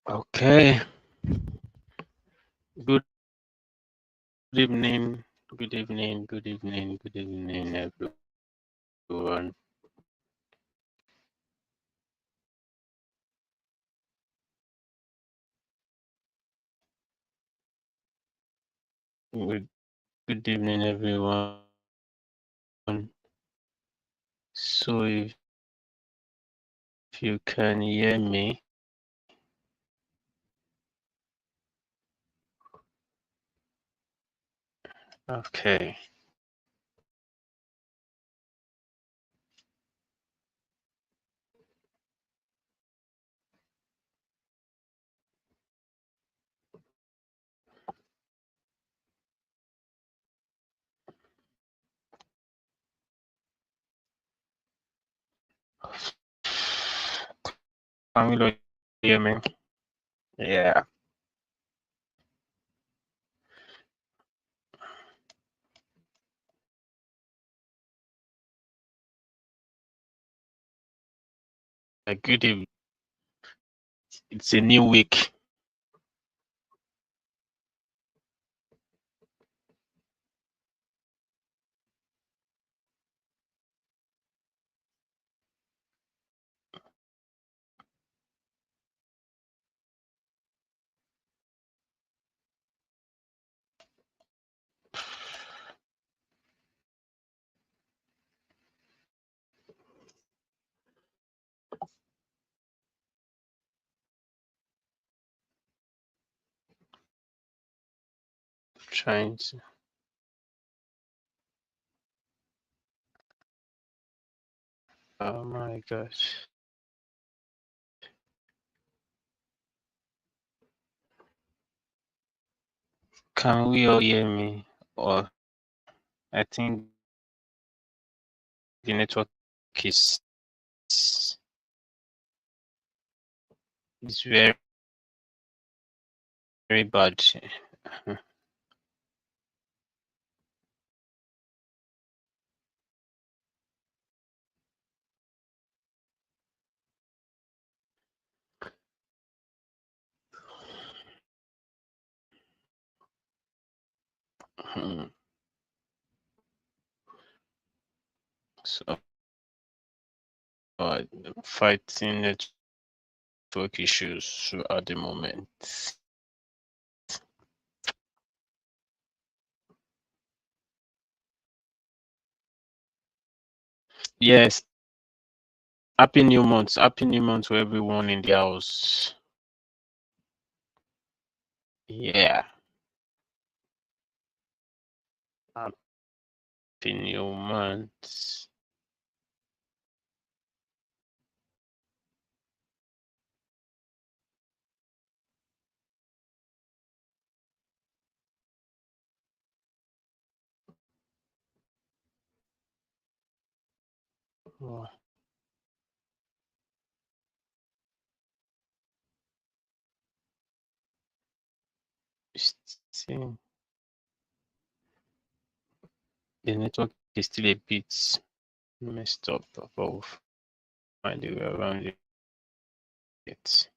Okay. Good evening. Good evening. Good evening. Good evening, everyone. Good evening, everyone. So, if you can hear me, okay. Can you hear me? Yeah. Good evening. It's a new week. Trying to. Oh my gosh. Can we all hear me? Or I think the network is is very bad. So fighting network issues at the moment. Yes. Happy New Month. Happy New Month to everyone in the house. Yeah. Happy New Month. Oh, see, the network is still a bit messed up, but we'll find a way around it.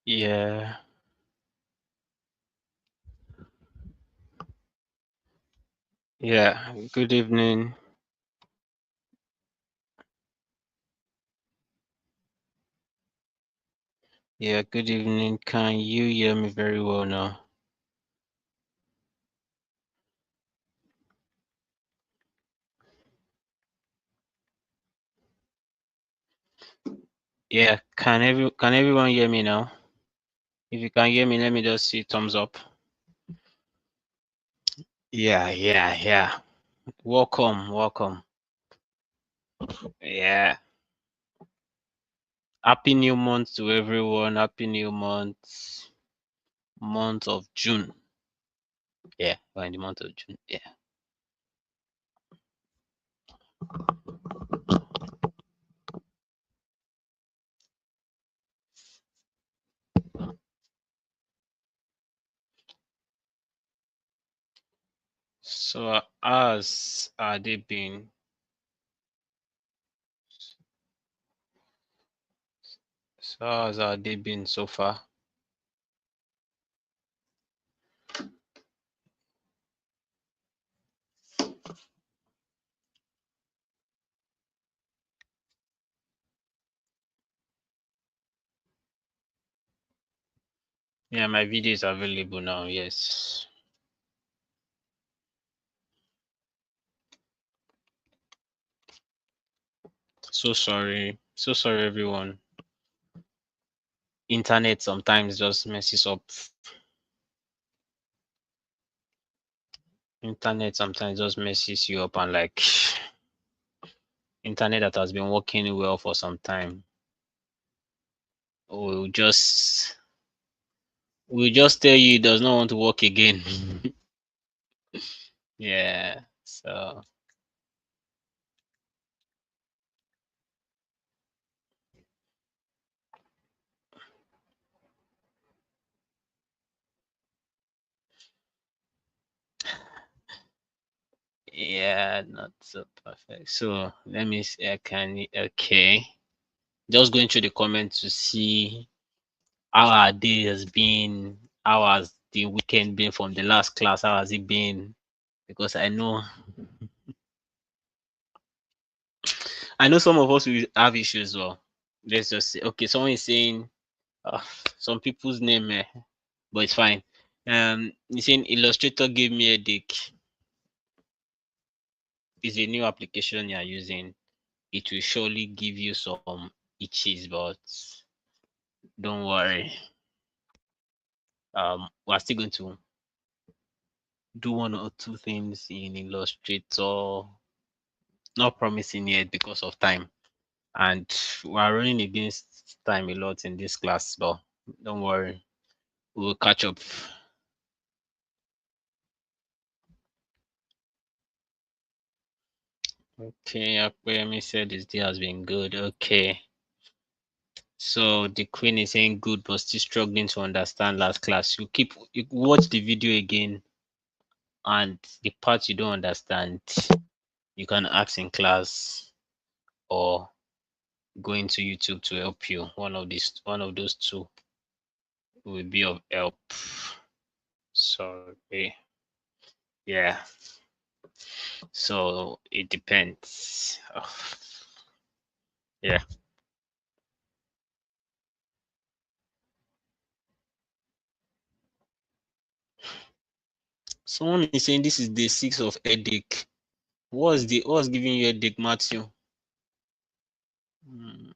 Yeah. Yeah. Good evening. Yeah, good evening. Can you hear me very well now? Yeah, can everyone hear me now? If you can hear me, let me just see thumbs up. Yeah. Welcome. Yeah. Happy new month to everyone. Happy new month of June. Yeah, we're in the month of June. Yeah. So as are they been? So as are they been so far? Yeah, my video is available now. Yes. So sorry. So sorry, everyone. Internet sometimes just messes up. Internet sometimes just messes you up, and like internet that has been working well for some time will just tell you it does not want to work again. Yeah. So yeah, not so perfect. So let me see. Okay. Just going through the comments to see how our day has been, how has the weekend been from the last class, how has it been? Because I know some of us will have issues. Well, let's just say, okay, someone is saying uh, some people's name, but it's fine. He's saying Illustrator gave me a headache. Is a new application you're using. It will surely give you some itches, but don't worry. We're still going to do one or two things in Illustrator. Not promising yet because of time, and we're running against time a lot in this class, but don't worry, we'll catch up. Okay, Akpemi said his day has been good. Okay. So the queen is saying good but still struggling to understand last class. You watch the video again, and the part you don't understand, you can ask in class or go into YouTube to help you. One of those two will be of help. Sorry. Yeah. So it depends. Yeah. Someone is saying this is day 6 of headache. What's giving you headache, Matthew? Hmm.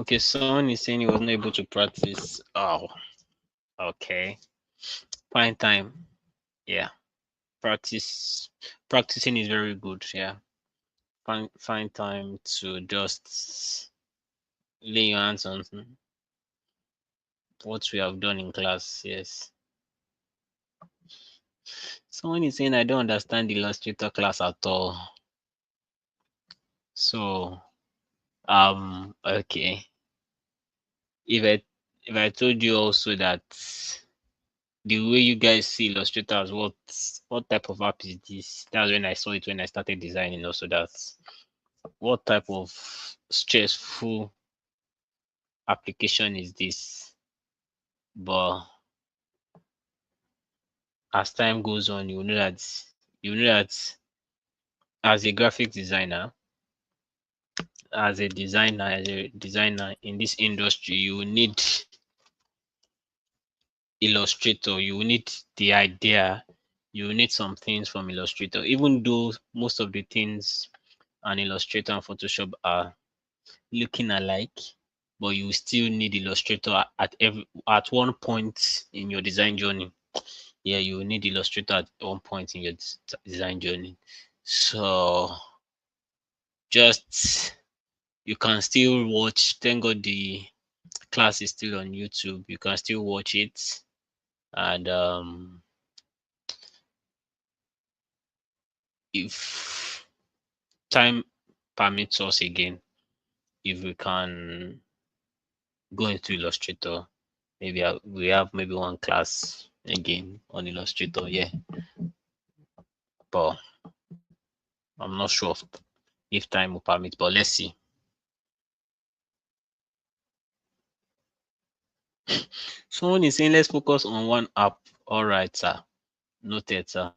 Okay, someone is saying he was not able to practice. Oh, okay. Fine time. Yeah. Practicing is very good. Yeah. Find time to just lay your hands on what we have done in class. Yes. Someone is saying I don't understand the Illustrator class at all. So okay. If I told you also that the way you guys see Illustrator as what type of app is this? That's when I saw it when I started designing also. That's what type of stressful application is this? but as time goes on, you know that as a graphic designer, as a designer in this industry, you need Illustrator. You need the idea. You need some things from Illustrator, even though most of the things on Illustrator and Photoshop are looking alike, but you still need Illustrator at one point in your design journey. Yeah, you will need Illustrator at one point in your design journey. So just you can still watch. Thank God the class is still on YouTube. You can still watch it, and if time permits us again, if we can go into Illustrator, maybe we have maybe one class again on Illustrator. Yeah, but I'm not sure if time will permit. But let's see. Someone is saying let's focus on one app. All right, sir. Noted, sir.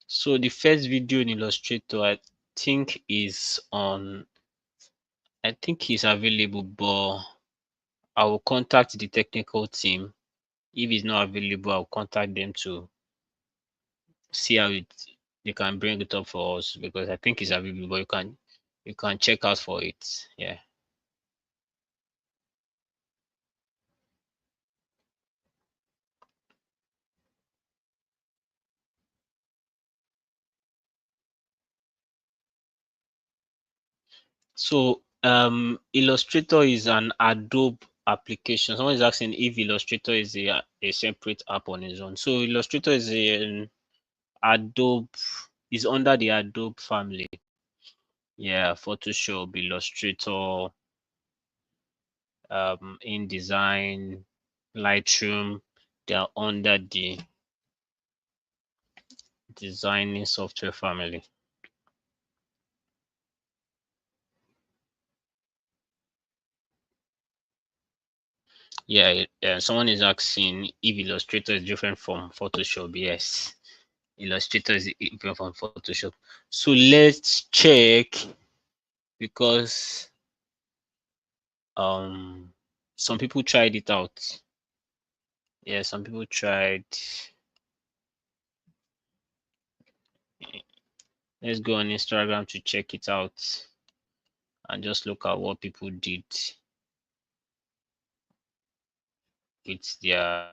So the first video in Illustrator, think is on. I think he's available, but I will contact the technical team. If he's not available, I'll contact them to see how they can bring it up for us because I think it's available, but you can check out for it. Yeah. So Illustrator is an Adobe application. Someone is asking if Illustrator is a separate app on its own. So Illustrator is an Adobe is under the Adobe family. Yeah, Photoshop, Illustrator, InDesign, Lightroom, they are under the designing software family. Yeah, someone is asking if Illustrator is different from Photoshop. Yes, Illustrator is different from Photoshop. So let's check because some people tried it out. Yeah, some people tried. Let's go on Instagram to check it out and just look at what people did with their.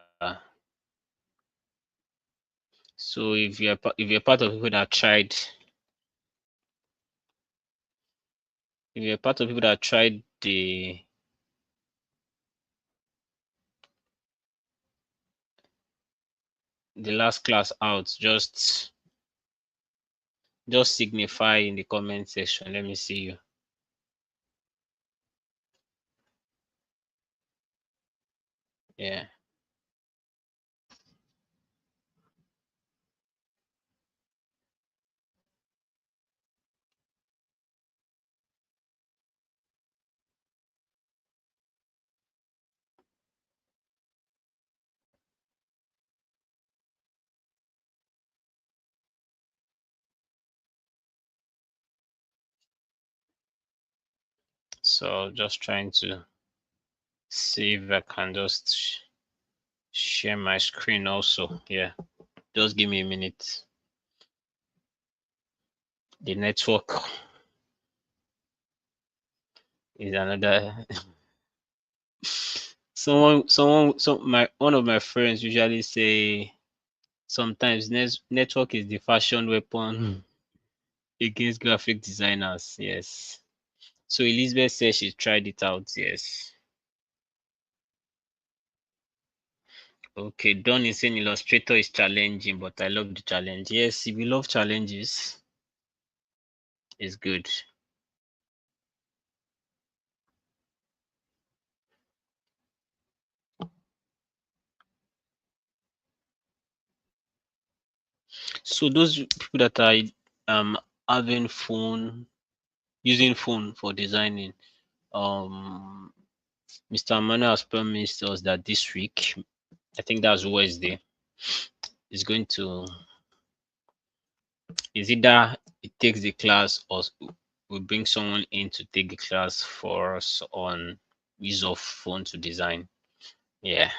So if you're part of people that tried, if you're part of people that tried the last class out, just signify in the comment section. Let me see you. Yeah. So just trying to see if I can just share my screen also. Yeah. Just give me a minute. The network is another. My one of my friends usually say sometimes network is the fashion weapon against graphic designers. Yes. So Elizabeth says she tried it out. Yes. Okay. Don is saying Illustrator is challenging, but I love the challenge. Yes, if you love challenges, it's good. So those people that are having phone using phone for designing, Mr. Manuel has promised us that this week, I think that's Wednesday, is going to, is either it takes the class or we bring someone in to take the class for us on use of phone to design. Yeah.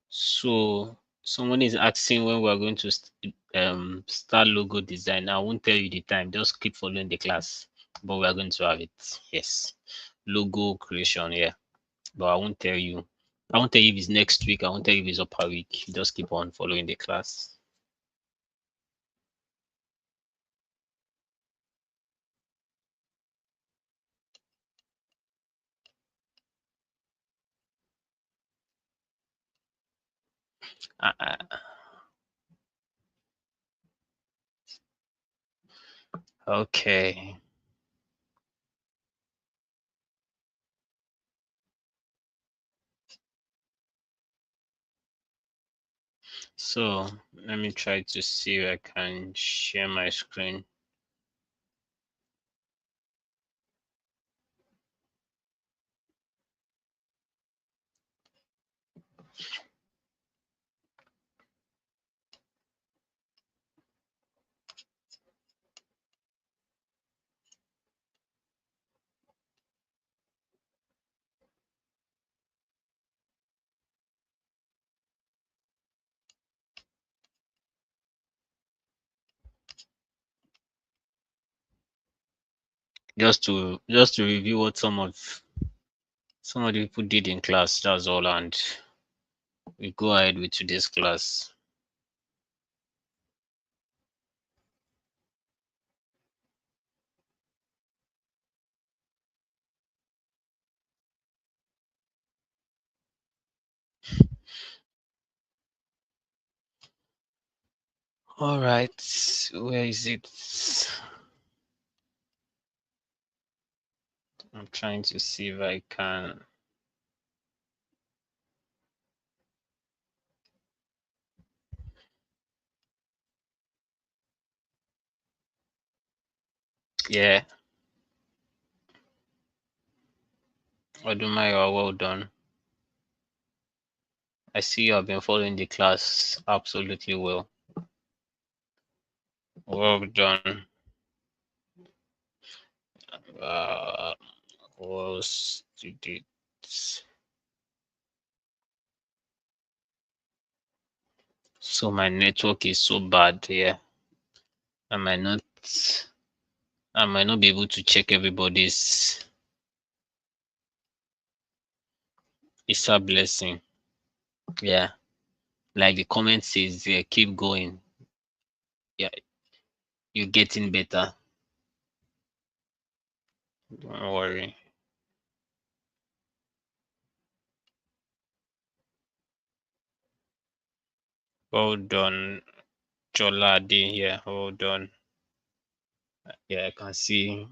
So someone is asking when we are going to start logo design. I won't tell you the time. Just keep following the class. But we are going to have it. Yes. Logo creation. Yeah. But I won't tell you. I won't tell you if it's next week. I won't tell you if it's upper week. Just keep on following the class. Uh, okay. So let me try to see if I can share my screen. Just to review what some of the people did in class. That's all, and we go ahead with today's class. All right, where is it? I'm trying to see if I can. Yeah, Odumayo, well done. I see you have been following the class absolutely well. Well done. Uh, was did it? So my network is so bad here. I might not. I might not be able to check everybody's. It's a blessing. Yeah, like the comment says, yeah, keep going. Yeah, you're getting better. Don't worry. Well done, Joladi. Yeah, well done. Yeah, I can see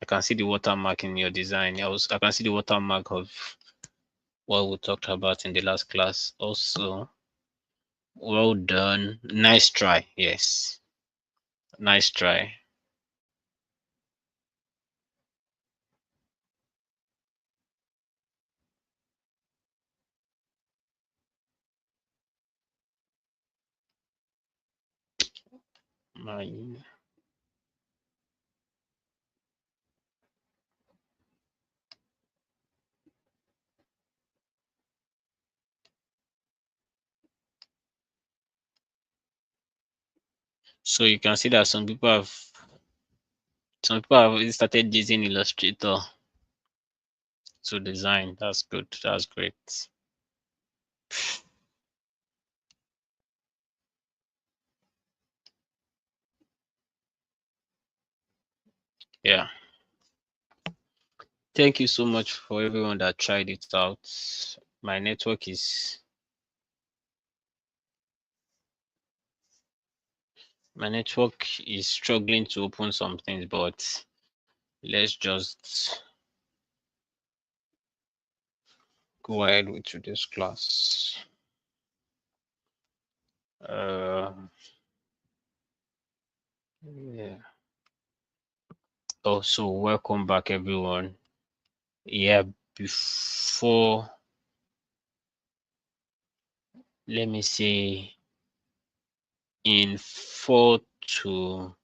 the watermark in your design. I can see the watermark of what we talked about in the last class. Also, well done. Nice try. Yes. Nice try. My, so you can see that some people have started using Illustrator to design. That's good. That's great. Yeah. Thank you so much for everyone that tried it out. My network is my network is struggling to open some things, but let's just go ahead with today's class. Uh, yeah. Also, welcome back, everyone. Yeah, before, let me say, in 4 to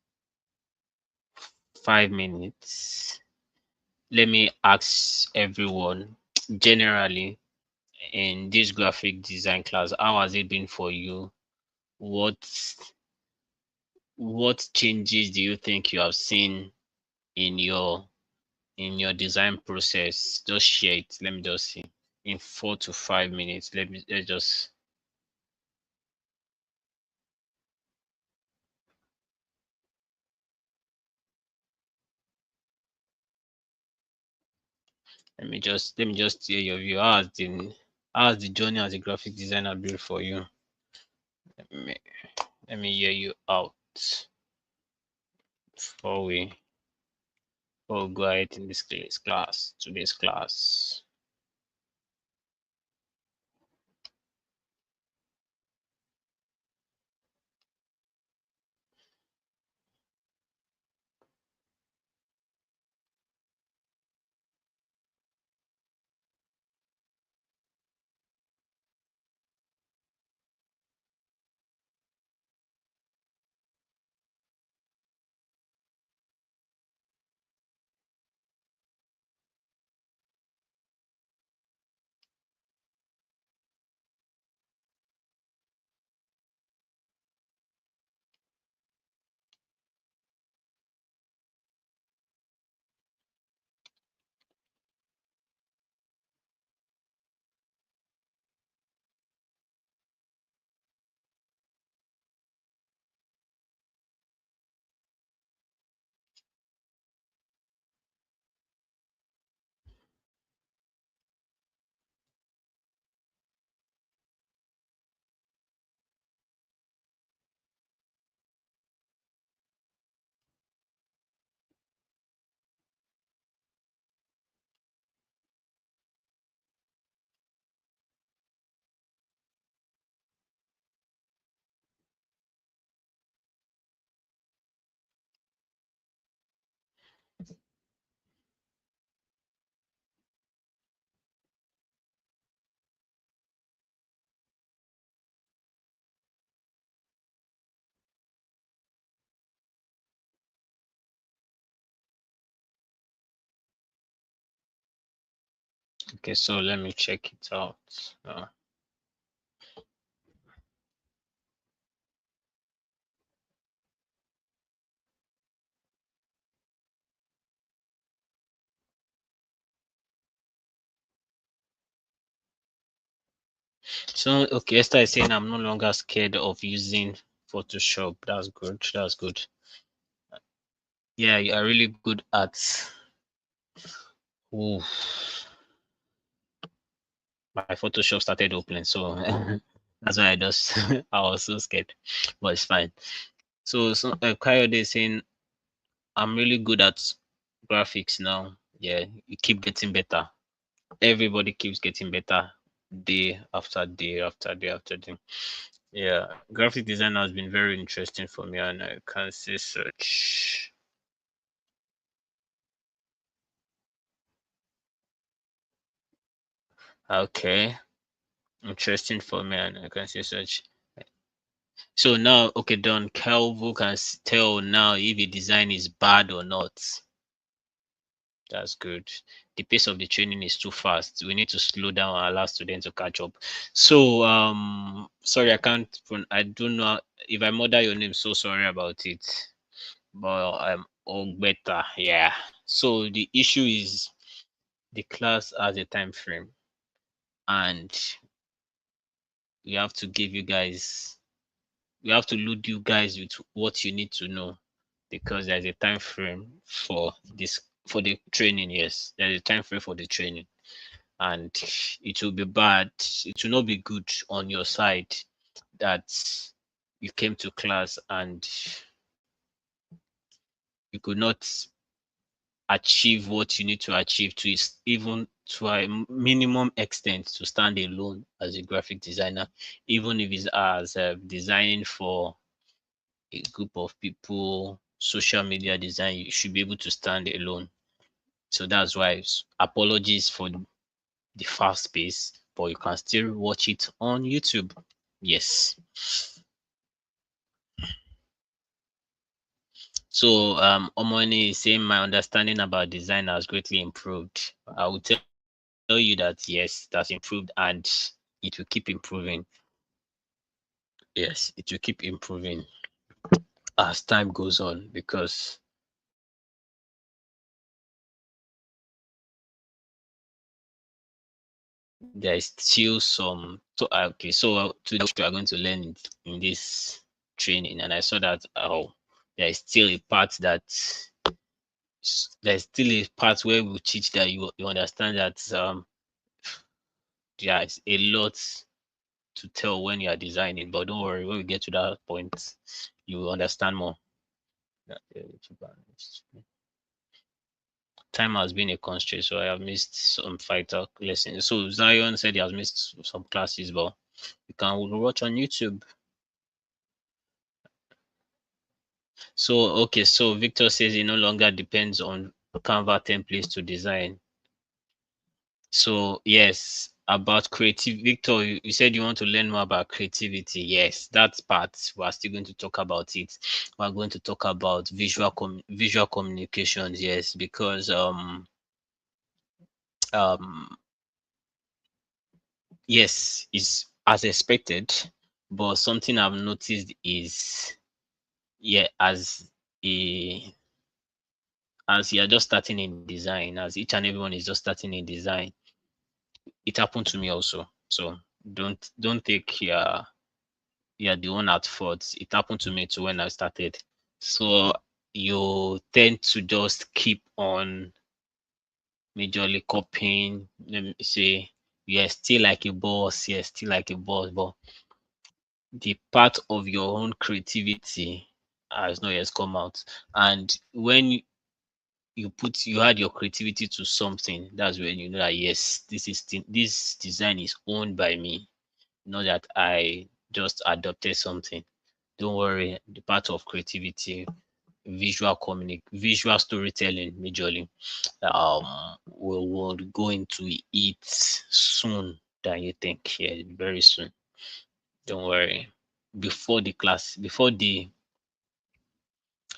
5 minutes, let me ask everyone generally in this graphic design class, how has it been for you? What what changes do you think you have seen in your design process? Just share it. Let me just see. In 4 to 5 minutes, let me just hear your view. How's the journey as a graphic designer been for you? Let me let me hear you out before we go ahead in this today's class. Okay, so let me check it out. So okay, Esther is saying I'm no longer scared of using Photoshop. That's good. That's good. Yeah, you are really good at. Ooh, my Photoshop started opening, so that's why I just I was so scared, but it's fine. So Coyote is saying I'm really good at graphics now. Yeah, you keep getting better. Everybody keeps getting better day after day after day after day. Yeah, graphic design has been very interesting for me, and I can say such. Okay, interesting for me, and I can say such. So now, okay, Don Calvo can tell now if a design is bad or not. That's good. The pace of the training is too fast. We need to slow down and allow students to catch up. So, sorry, I can't. I don't know if I murder your name. So sorry about it. But I'm all better. Yeah. So the issue is the class has a time frame, and we have to give you guys. We have to load you guys with what you need to know because there's a time frame for this for the training. Yes, there's a time frame for the training, and it will be bad. It will not be good on your side that you came to class and you could not achieve what you need to achieve to even to a minimum extent to stand alone as a graphic designer, even if it's as designing for a group of people. social media design, you should be able to stand alone. So that's why apologies for the fast pace, but you can still watch it on YouTube. Yes. So Omoni is saying my understanding about design has greatly improved. I will tell you that yes, that's improved and it will keep improving. Yes, it will keep improving as time goes on because there is still some. So okay, so today we are going to learn it in this training, and I saw that there is still a part that there's still a part where we teach that you understand that there is a lot to tell when you are designing, but don't worry, when we get to that point, you will understand more. Time has been a constraint, so I have missed some fighter lessons. So Zion said he has missed some classes, but you can watch on YouTube. So okay, so Victor says he no longer depends on Canva templates to design. So yes, about creative, Victor, you said you want to learn more about creativity. Yes, that part we are still going to talk about it. We are going to talk about visual communications. Yes, because um yes, it's as expected, but something I've noticed is yeah, a as you're just starting in design, as each and everyone is just starting in design, it happened to me also. So don't think you're the one at fault. It happened to me too when I started. So you tend to just keep on majorly copying. Let me say you're still like a boss, you're still like a boss, but the part of your own creativity has not yet come out. And when you add your creativity to something, that's when you know that yes, this design is owned by me, not that I just adopted something. Don't worry, the part of creativity, visual storytelling majorly, will go into it soon than you think. Yeah, very soon. Don't worry. Before the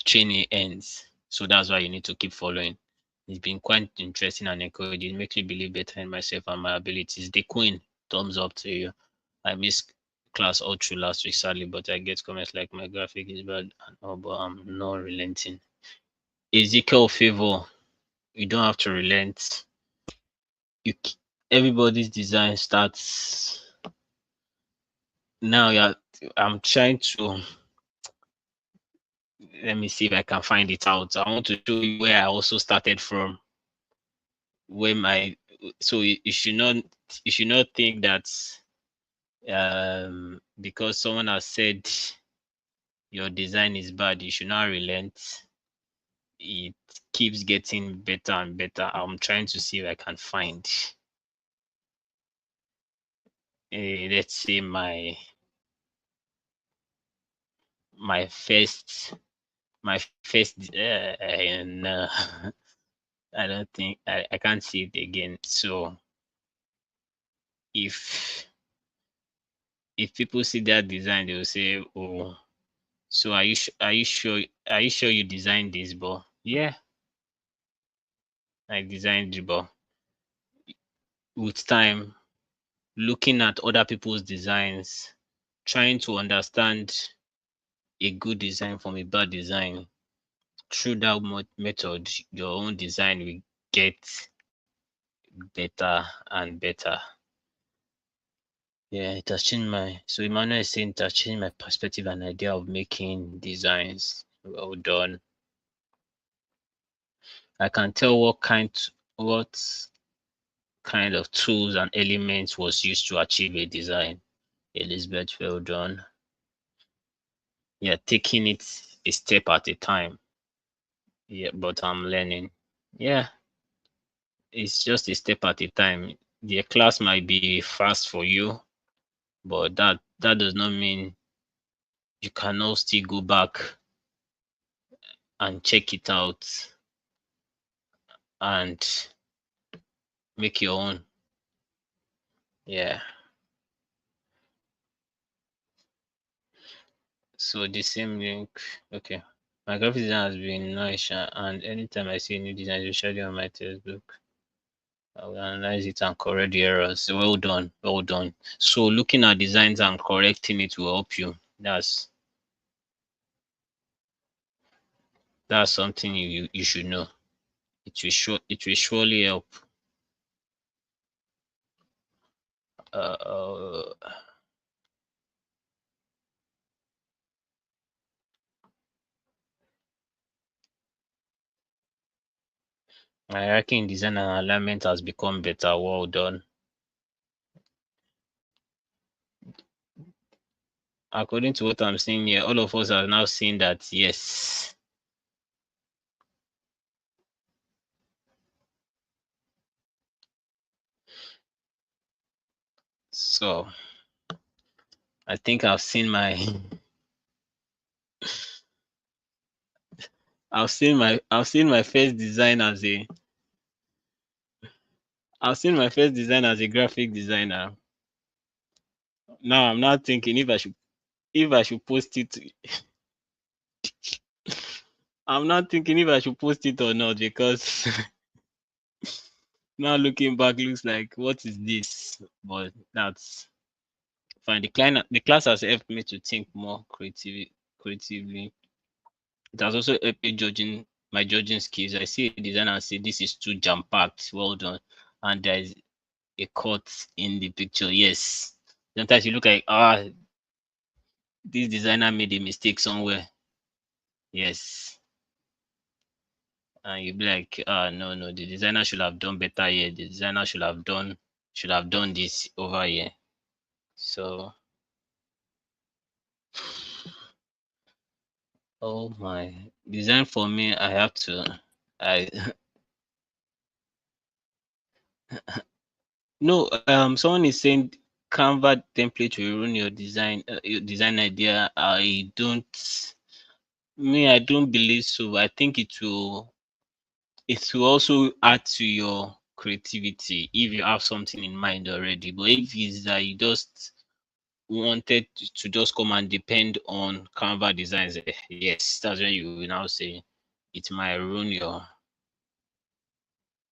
training ends. So that's why you need to keep following. It's been quite interesting and encouraging. It makes me believe better in myself and my abilities. The Queen, thumbs up to you. I missed class all through last week, sadly, but I get comments like my graphic is bad and all, but I'm not relenting. Ezekiel Favor, you don't have to relent. You, everybody's design starts now. Yeah, I'm trying to let me see if I can find it out. I want to show you where I also started from. Where my so you should not think that because someone has said your design is bad, you should not relent. It keeps getting better and better. I'm trying to see if I can find let's say my first my first and I don't think I can't see it again. So if if people see that design, they will say, "Oh, so are you sure you designed this?" But yeah, I designed it. But with time, looking at other people's designs, trying to understand a good design from a bad design, through that method, your own design will get better and better. Yeah, it has changed my. So Emmanuel is saying it has changed my perspective and idea of making designs. Well done. I can tell what kind of tools and elements was used to achieve a design. Elizabeth, well done. Yeah, taking it a step at a time. Yeah, but I'm learning. Yeah, it's just a step at a time. The class might be fast for you, but that does not mean you cannot still go back and check it out and make your own. Yeah. So the same link. Okay. My graphic design has been nice, and anytime I see a new design, especially on my textbook, I will analyze it and correct the errors. So well done, well done. So looking at designs and correcting it will help you. That's something you should know. It will surely help. Uh, my hierarchy in design and alignment has become better. Well done. According to what I'm seeing here, all of us are now seeing that yes. So I think I've seen my first design as a I've seen my first design as a graphic designer. Now I'm not thinking if I should post it. I'm not thinking if I should post it or not because now looking back looks like what is this? But that's fine. The class has helped me to think more creatively. It has also helped me judging my judging skills. I see a design and say this is too jam packed. Well done, and there is a cut in the picture. Yes. Sometimes you look like this designer made a mistake somewhere. Yes. And you be like, no, no, the designer should have done better here. The designer should have done this over here. So oh my design for me, I have to I no someone is saying Canva template will ruin your design idea. I don't believe so. I think it will also add to your creativity if you have something in mind already. But if it's that you just wanted to just come and depend on Canva designs, yes, that's when you will now say it might ruin your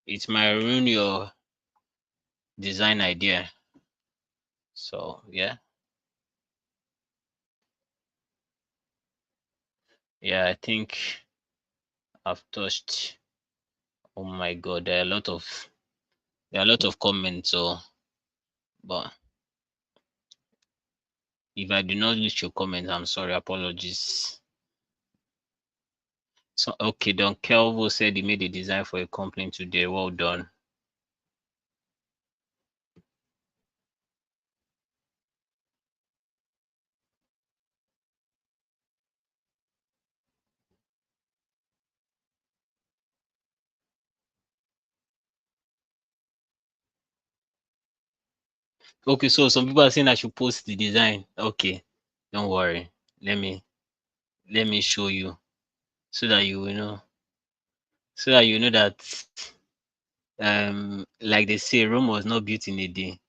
it might ruin your design idea. So yeah, yeah, I think I've touched. Oh my god, there are a lot of comments. So, but if I do not reach your comments, I'm sorry. Apologies. So okay, Don Kelvo said he made a design for a company today. Well done. Okay, so some people are saying I should post the design. Okay, don't worry. Let me let me show you so that you will know. So that you know that like they say, Rome was not built in a day.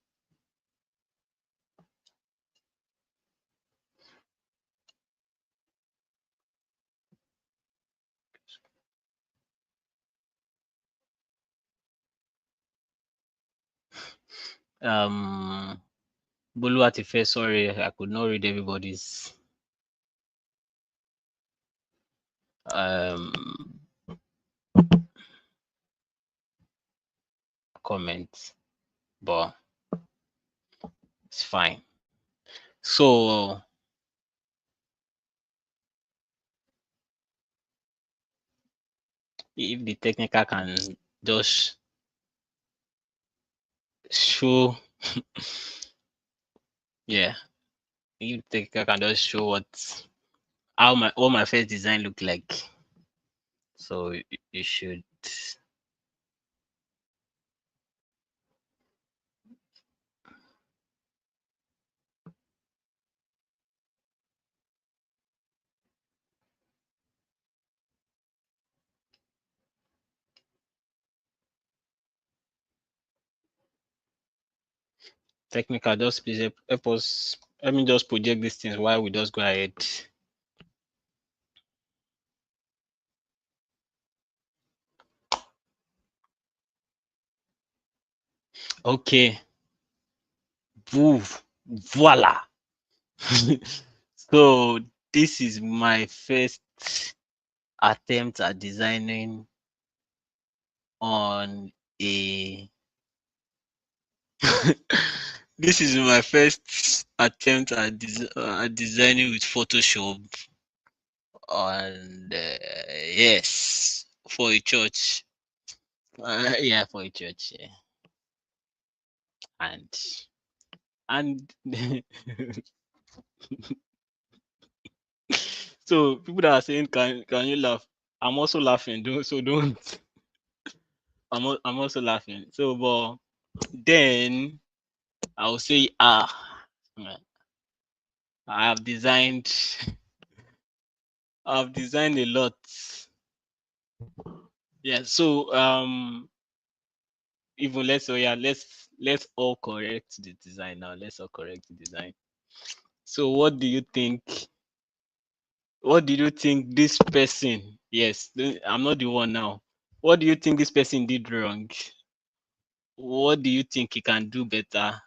Um Boluwatife, sorry, I could not read everybody's um comments, but it's fine. So if the technical can just show yeah, if the technical can just show what my first design look like. So you should technical. Just please help us. Let me just project these things while we just go ahead. Okay. Voila. So this is my first attempt at designing on a this is my first attempt at, designing with Photoshop, and yes, for a church. Yeah, for a church. Yeah. And so people that are saying, can you laugh? I'm also laughing. Don't. I'm also laughing. So, but then I'll say, I have designed. I've designed a lot. Yeah. So even let's, so yeah, let's all correct the design now. Let's all correct the design. So what do you think? What did you think this person? Yes, I'm not the one now. What do you think this person did wrong? What do you think he can do better?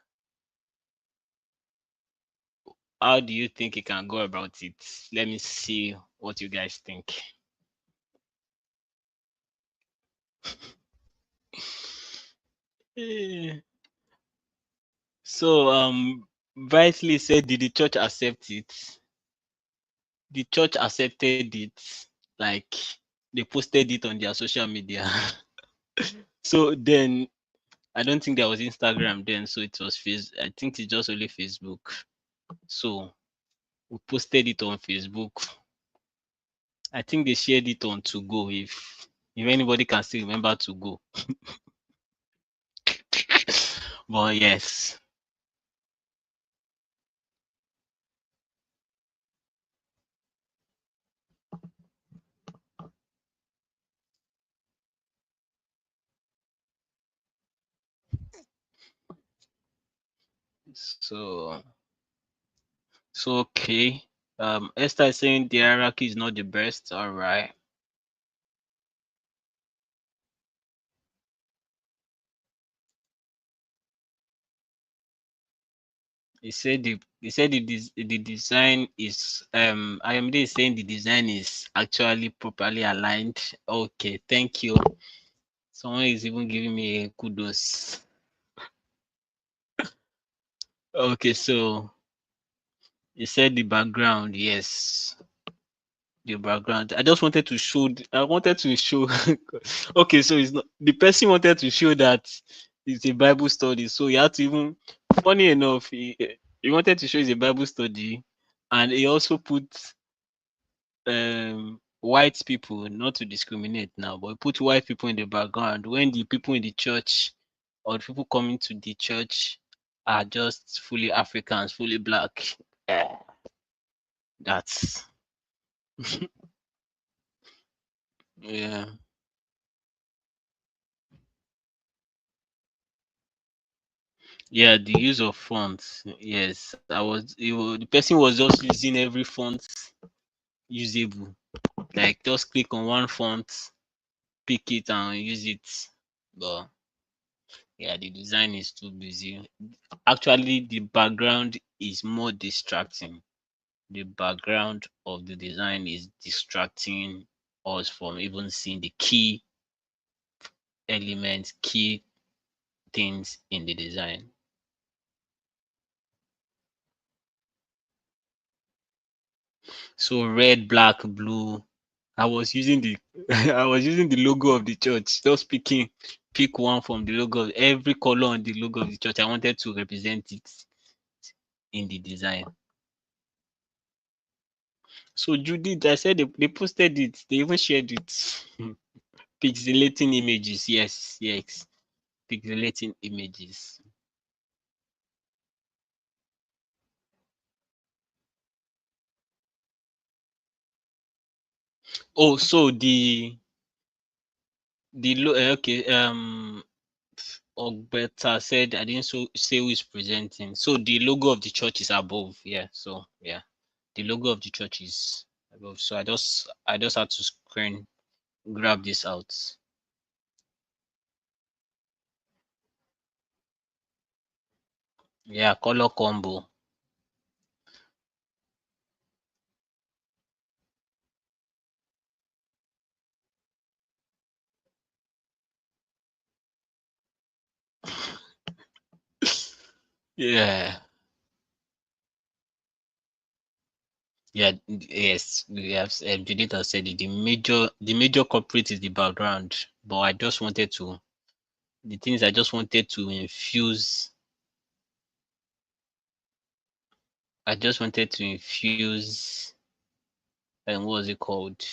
How do you think he can go about it? Let me see what you guys think. Eh, So Brightly said, did the church accept it? The church accepted it, like they posted it on their social media. So then I don't think there was Instagram then, so it was I think it's just only Facebook. So we posted it on Facebook. I think they shared it on To Go, if anybody can still remember To Go. But yes. So okay. Esther is saying the hierarchy is not the best. All right. He said the design is IMD is saying the design is actually properly aligned. Okay, thank you. Someone is even giving me a kudos. Okay, so he said the background, yes. The background. I just wanted to show. I wanted to show. Okay, so it's not the person wanted to show that it's a Bible study. So he had to even. Funny enough, he wanted to show it's a Bible study, and he also put white people, not to discriminate now, but put white people in the background when the people in the church or the people coming to the church are just fully Africans, fully black. Yeah, that's yeah. Yeah, the use of fonts. Yes, the person was just using every font usable. Like just click on one font, pick it and use it. But yeah, the design is too busy. Actually, the background is more distracting. The background of the design is distracting us from even seeing the key elements, key things in the design. So red, black, blue. I was using the I was using the logo of the church. Just pick one from the logo. Every color on the logo of the church. I wanted to represent it in the design. So Judith, I said they posted it. They even shared it. Pixelating images. Yes, yes. Pixelating images. Oh, so okay. Ogbeta said I didn't say who is presenting. So the logo of the church is above. Yeah. So yeah, the logo of the church is above. So I just had to screen grab this out. Yeah, color combo. Yeah. Yeah, yes, we have Judith has said it. The major culprit is the background, but the things I just wanted to infuse. I just wanted to infuse, and what was it called?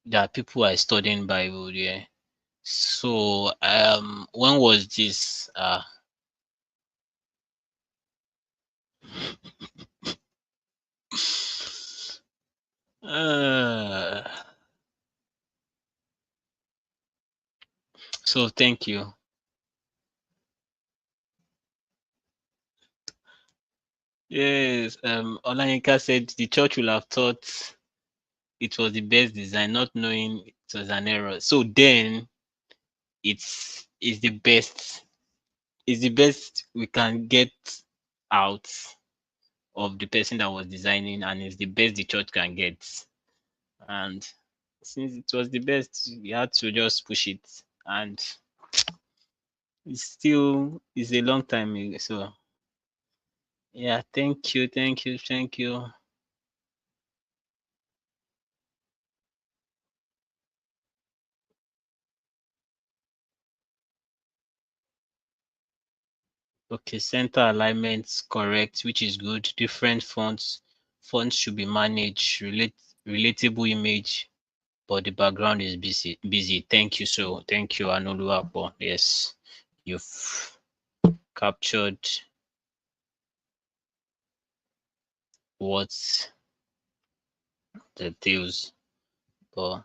That people are studying Bible, yeah. So when was this? Uh, so thank you. Yes, Olayinka said the church will have thought it was the best design, not knowing it was an error. So then it's the best. It's the best we can get out of the person that was designing, and it's the best the church can get. And since it was the best, we had to just push it. And it's a long time ago. So yeah, thank you. Okay, center alignments correct, which is good. Different fonts should be managed. Relatable image, but the background is busy. Thank you, Anoluapo. Yes, you've captured what the deals. But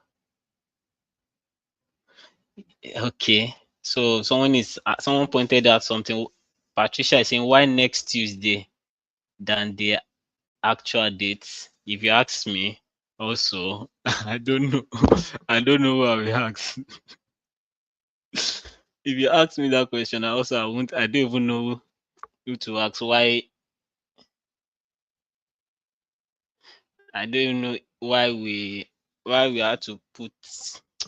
okay, so someone pointed out something. Patricia is saying why next Tuesday than the actual date. If you ask me, also, I don't know. I don't know what we ask. If you ask me that question, I won't. I don't even know who to ask. I don't even know why we had to put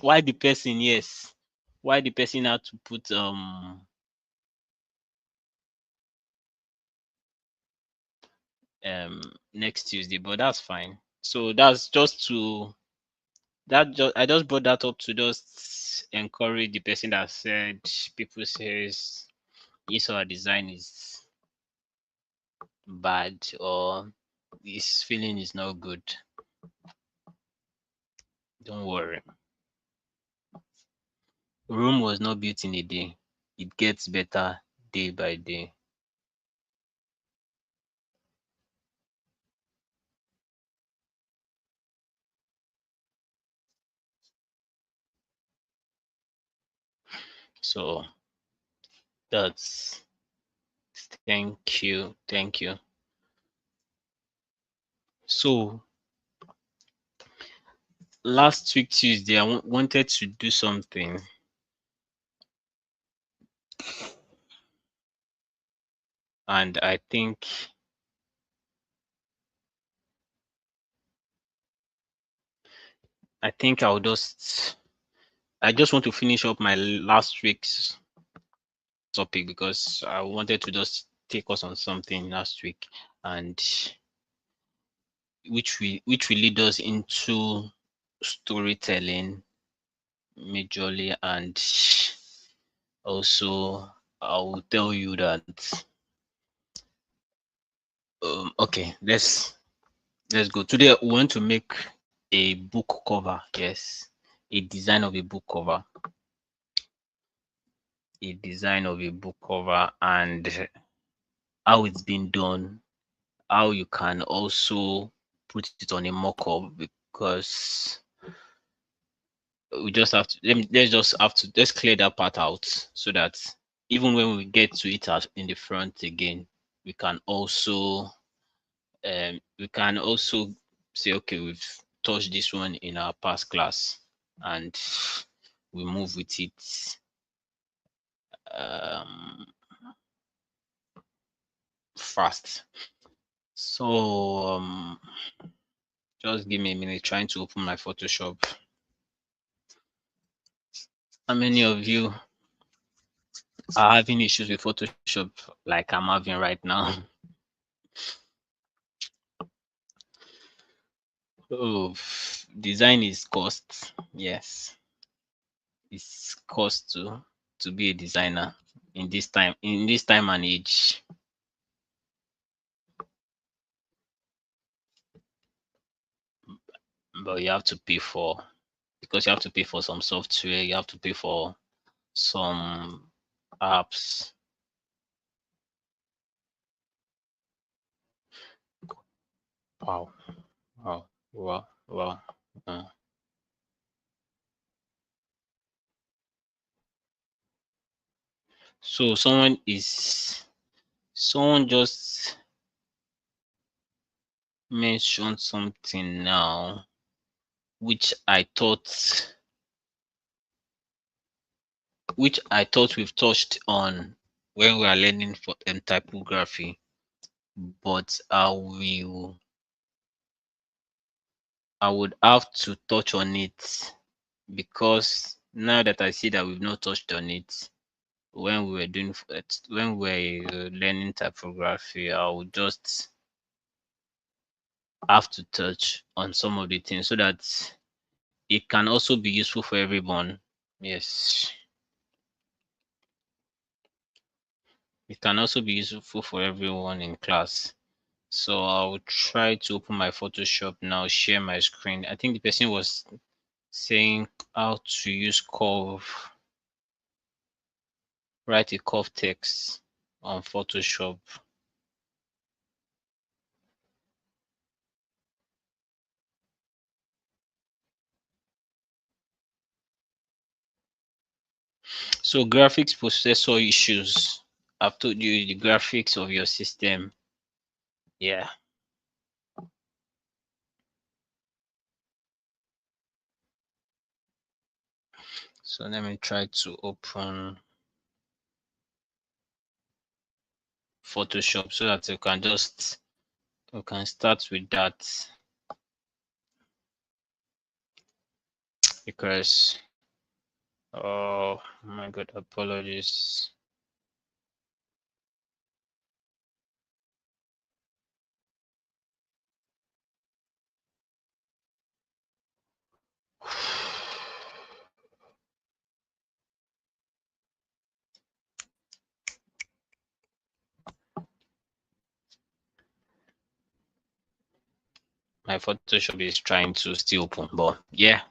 why the person yes why the person had to put next Tuesday, but that's fine. So that's just to that just I just brought that up to just encourage the person that said people says his or her design is bad or his feeling is not good. Don't worry. Rome was not built in a day. It gets better day by day. So that's thank you. So last week Tuesday, I wanted to do something, and I think I just want to finish up my last week's topic because I wanted to just take us on something last week, and which will lead us into storytelling majorly, and also I will tell you that okay, let's go. Today we want to make a book cover. Yes, a design of a book cover. A design of a book cover and how it's been done. How you can also put it on a mock-up because we just have to let's just have to let's clear that part out so that even when we get to it as in the front again, we can also say, okay, we've touched this one in our past class, and we move with it um, fast. So just give me a minute trying to open my Photoshop. How many of you are having issues with Photoshop like I'm having right now? Oh, design is cost. Yes, it's cost to be a designer in this time and age. But you have to pay for because you have to pay for some software, you have to pay for some apps. Wow, wow, wow, wow. Uh, so someone just mentioned something now, which we've touched on when we are learning for typography, but I would have to touch on it because now that I see that we've not touched on it when we were when we were learning typography, I would just have to touch on some of the things so that it can also be useful for everyone. Yes, it can also be useful for everyone in class. So I'll try to open my Photoshop now, share my screen. I think the person was saying how to use curve, write a curve text on Photoshop. So graphics processor issues. I've told you the graphics of your system. Yeah. So let me try to open Photoshop so that you can start with that because oh my god, apologies. My Photoshop is trying to still open, but yeah.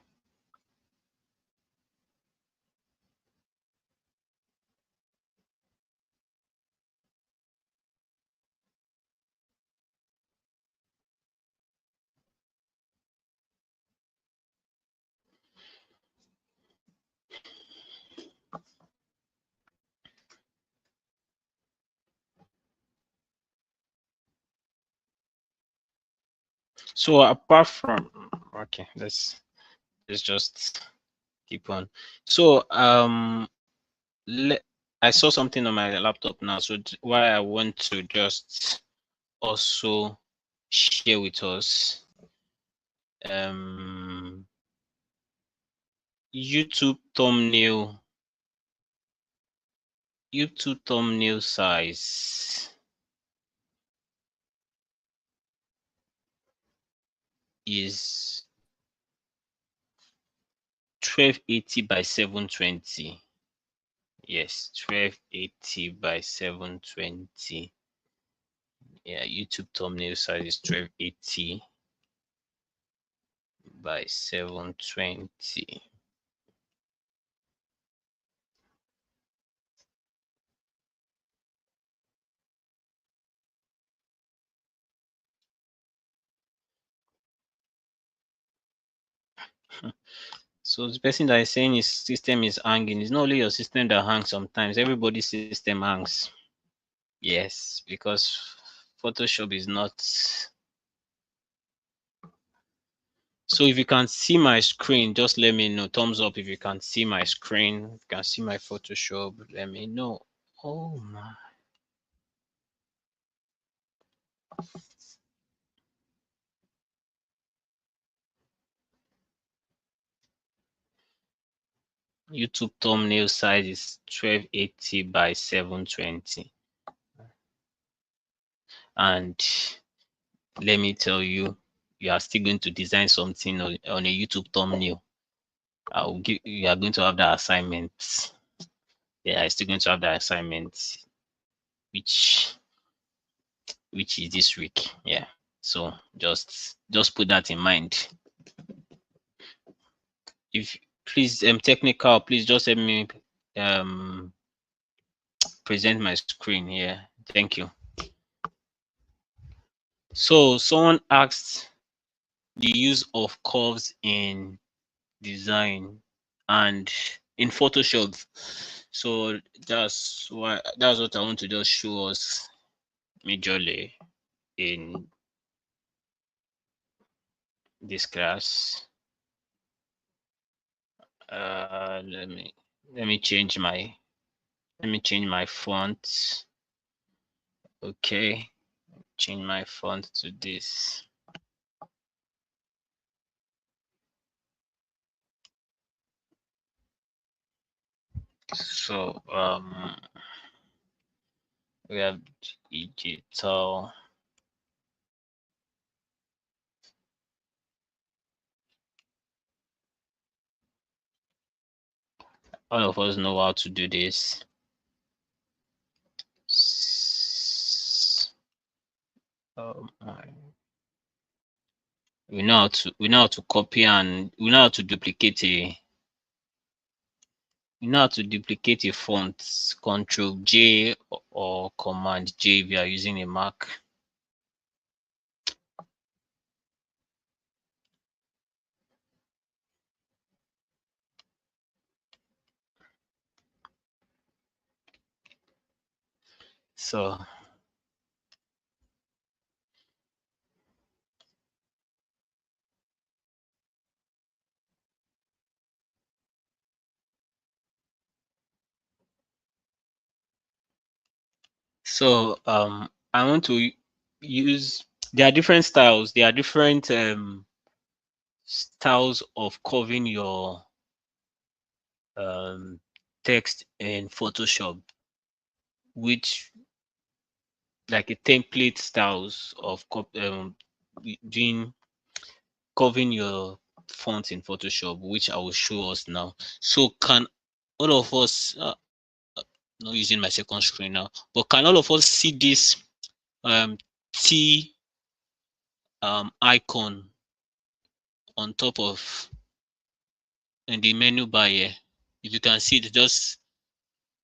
So apart from okay, let's just keep on. So I saw something on my laptop now. So why I want to just also share with us um YouTube thumbnail size is 1280 by 720. Yes, 1280 by 720. Yeah, YouTube thumbnail size is 1280 by 720. So the person that is saying his system is hanging, it's not only your system that hangs sometimes, everybody's system hangs. Yes, because Photoshop is not. So if you can see my screen, just let me know. Thumbs up if you can see my screen. If you can see my Photoshop, let me know. Oh my. YouTube thumbnail size is 1280 by 720. And let me tell you, you are still going to design something on a YouTube thumbnail. I'll give you are going to have the assignment. Yeah, I'm still going to have the assignment, which which is this week. Yeah. So just put that in mind. If please technical, please just help me um present my screen here. Thank you. So someone asked the use of curves in design and in Photoshop. So that's what I want to just show us majorly in this class. Let me change my font. Okay, change my font to this. So we have digital. All of us know how to do this. We know how to copy, and we know how to duplicate a font. Control J or Command J if you are using a Mac. So I want to use. There are different styles. There are different styles of covering your text in Photoshop, which like a template styles of doing covering your font in Photoshop, which I will show us now. So can all of us, not using my second screen now, but can all of us see this T icon on top of in the menu bar here? If you can see it, just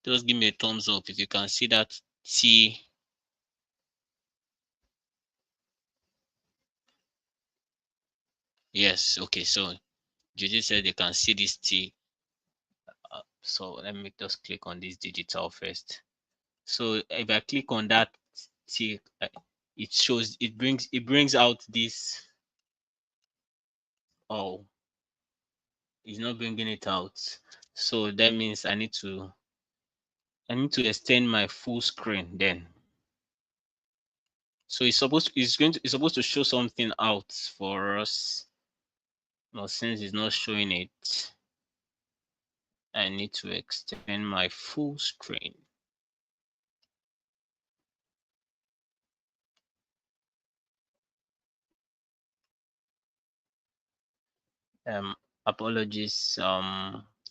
give me a thumbs up if you can see that T. Yes, okay. So Judy said they can see this T. So let me just click on this digital first. So if I click on that T, it brings out this. Oh, it's not bringing it out. So that means I need to extend my full screen then. So it's supposed to show something out for us. But since it's not showing it, I need to extend my full screen. Apologies,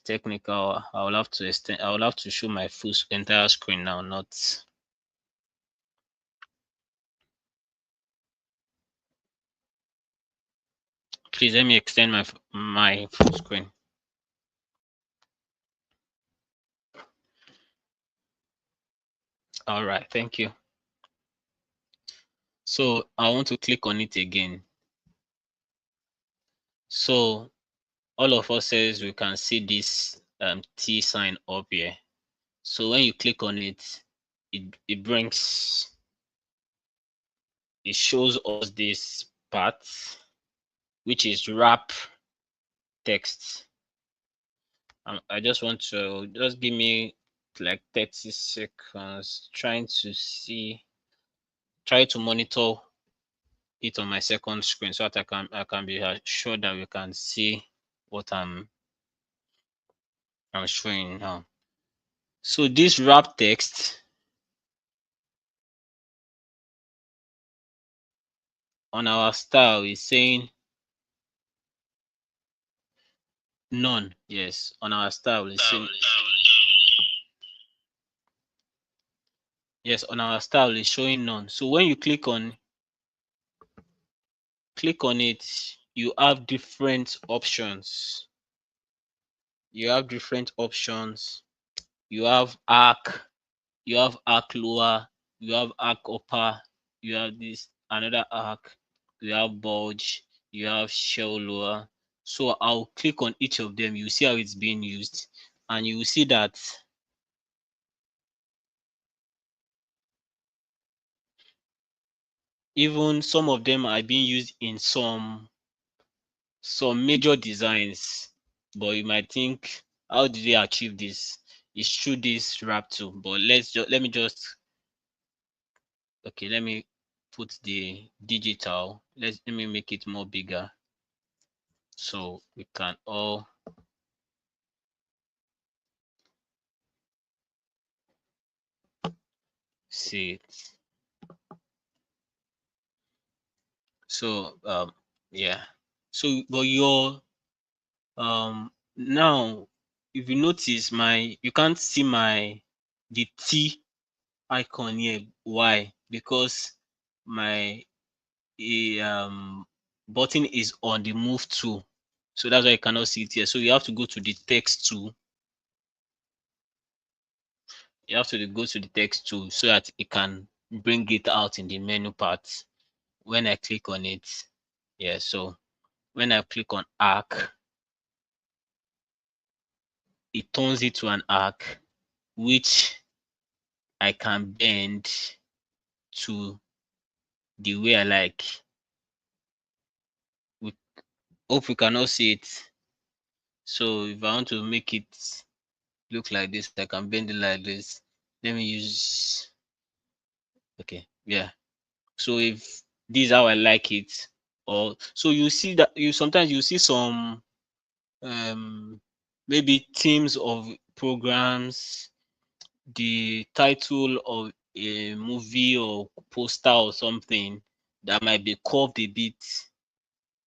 technical. I will have to show my full entire screen now, not. Please let me extend my full screen. All right, thank you. So I want to click on it again. So all of us says we can see this T sign up here. So when you click on it, it brings, it shows us this part, which is wrap text. I just want to just give me like 30 seconds trying to see, try to monitor it on my second screen so that I can be sure that we can see what I'm showing now. So this wrap text on our style is saying none. Yes, on our style is saying, yes, on our style is showing none. So when you click on it, you have different options. You have different options. You have arc, you have arc lower, you have arc upper, you have this another arc, you have bulge, you have shell lower. So I'll click on each of them. You see how it's being used, and you will see that even some of them are being used in some major designs. But you might think, how did they achieve this? It's through this wrap tool. But let me just, okay, let me put the digital. Let me make it more bigger so we can all see it. So yeah. So but your now, if you notice, my you can't see my the T icon here. Why? Because my button is on the move tool, so that's why you cannot see it here. So you have to go to the text tool. You have to go to the text tool so that it can bring it out in the menu part. When I click on it, yeah, so when I click on arc, it turns it to an arc which I can bend to the way I like. We hope we cannot see it. So if I want to make it look like this, I can bend it like this. Let me use, okay, yeah. So if this is how I like it, or so you see that you sometimes you see some um maybe themes of programs, the title of a movie or poster or something that might be curved a bit.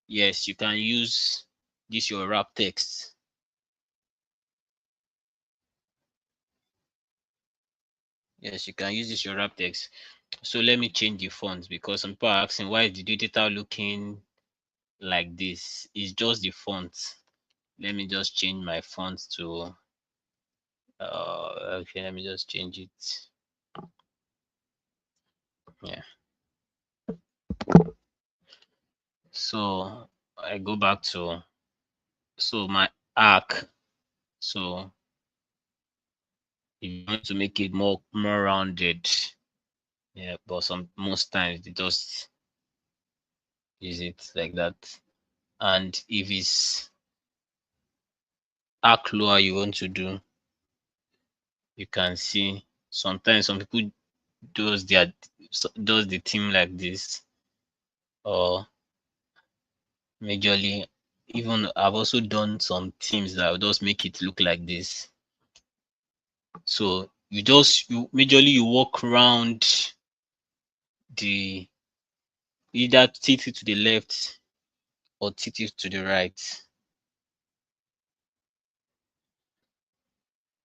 Yes, you can use this your wrap text. Yes, you can use this your wrap text. So let me change the font because some people are asking why is the digital looking like this. It's just the font. Let me just change my font to okay, let me just change it. Yeah. So I go back to, so my arc. So if you want to make it more rounded, yeah, but some most times they just use it like that. And if it's arc lower you want to do, you can see sometimes some people does their does the theme like this, or majorly, even I've also done some themes that will just make it look like this. So you majorly you walk around the, either tilt it to the left or tilt it to the right.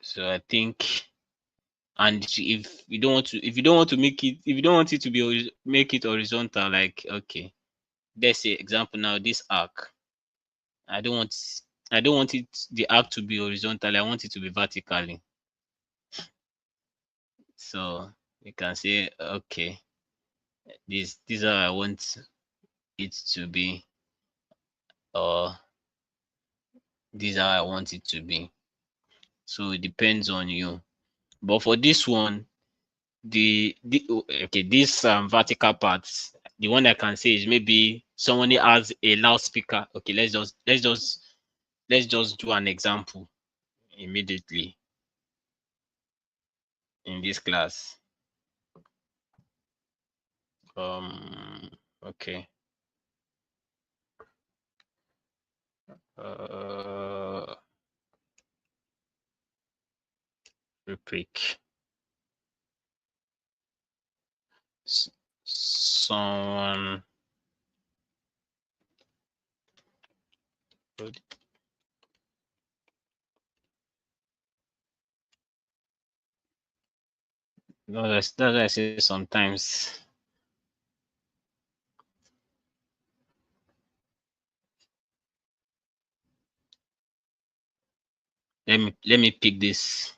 So I think, and if you don't want to make it, if you don't want it to be make it horizontal, like, okay, let's say example now, this arc, I don't want I don't want it the arc to be horizontal, I want it to be vertically. So you can say, okay, this is how I want it to be, or this is how I want it to be. So it depends on you. But for this one, the okay, this vertical parts, the one I can say is maybe someone has a loudspeaker. Okay, let's just do an example immediately in this class. Okay. Uh, Repick. Someone. No, that's what I say sometimes. Let me pick this.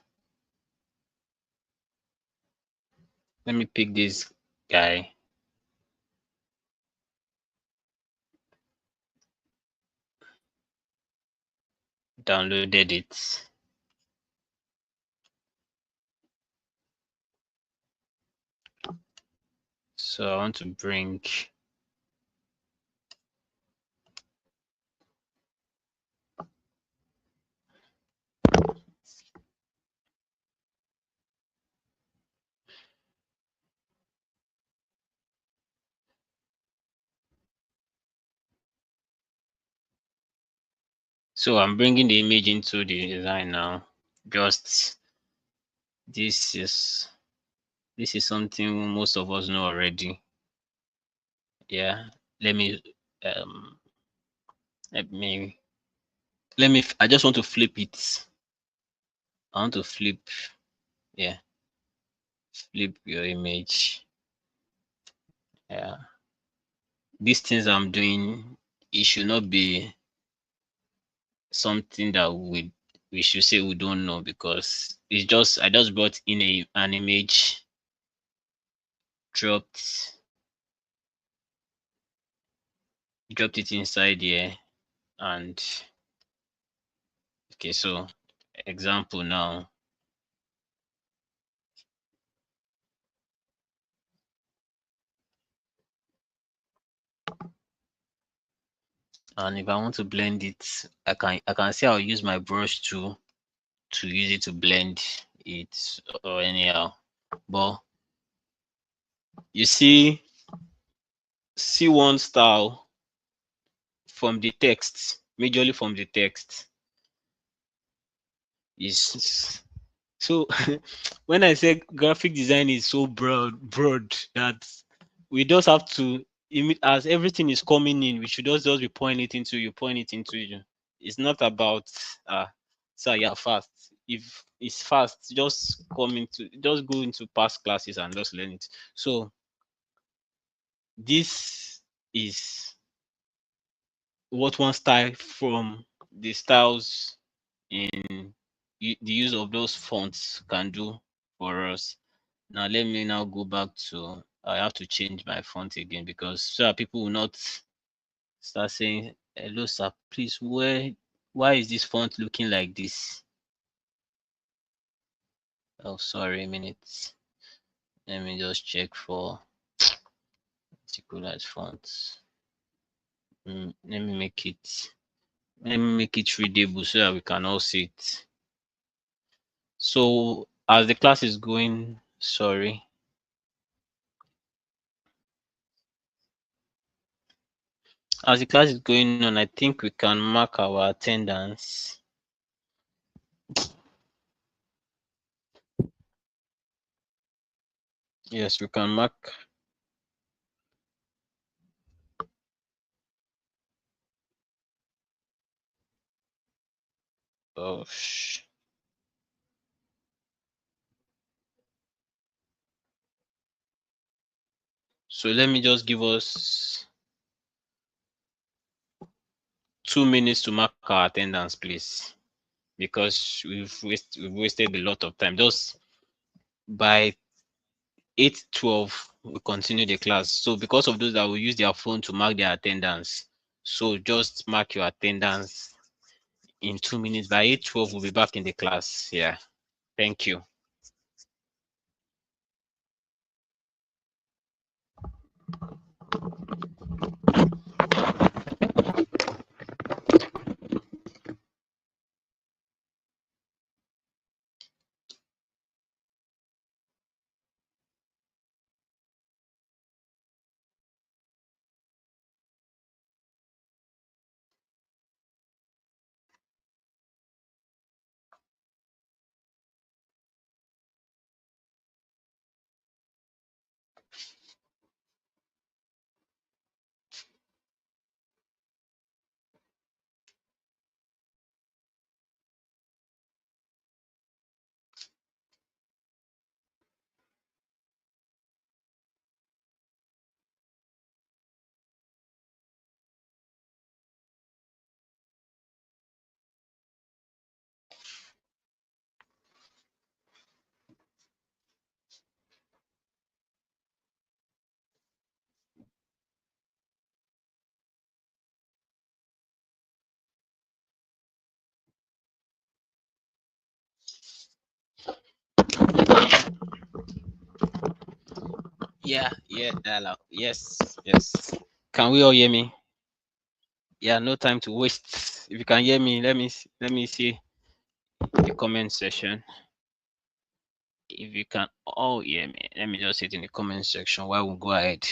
Let me pick this guy. Downloaded it. So I want to bring. So I'm bringing the image into the design now. Just this is something most of us know already. Yeah. Let me um let me I just want to flip it. I want to flip, yeah, flip your image. Yeah. These things I'm doing, it should not be something that we should say we don't know, because it's just I just brought in an image, dropped it inside here, and okay, so example now. And if I want to blend it, I can say I'll use my brush tool to use it to blend it or anyhow. But you see one style from the text, majorly from the text, is so when I say graphic design is so broad that we just have to, as everything is coming in, we should just be pouring it into you, pouring it into you. It's not about so you're fast. If it's fast, just go into past classes and just learn it. So this is what one style from the styles in the use of those fonts can do for us. Now let me now go back to, I have to change my font again, because so that people will not start saying, hello sir, please, why is this font looking like this? Oh, sorry, a minute. Let me just check for particular fonts. Let me make it readable so that we can all see it. So as the class is going, sorry, as the class is going on, I think we can mark our attendance. Yes, we can mark. Oh, so let me just give us 2 minutes to mark our attendance, please, because we've wasted a lot of time. Just by 8:12, we continue the class. So because of those that will use their phone to mark their attendance, so just mark your attendance in 2 minutes. By 8:12, we'll be back in the class. Yeah. Thank you. Yeah, dialogue. Yes, yes. Can we all hear me? Yeah, no time to waste. If you can hear me, let me see the comment section. If you can all hear me, let me just hit in the comment section while we go ahead.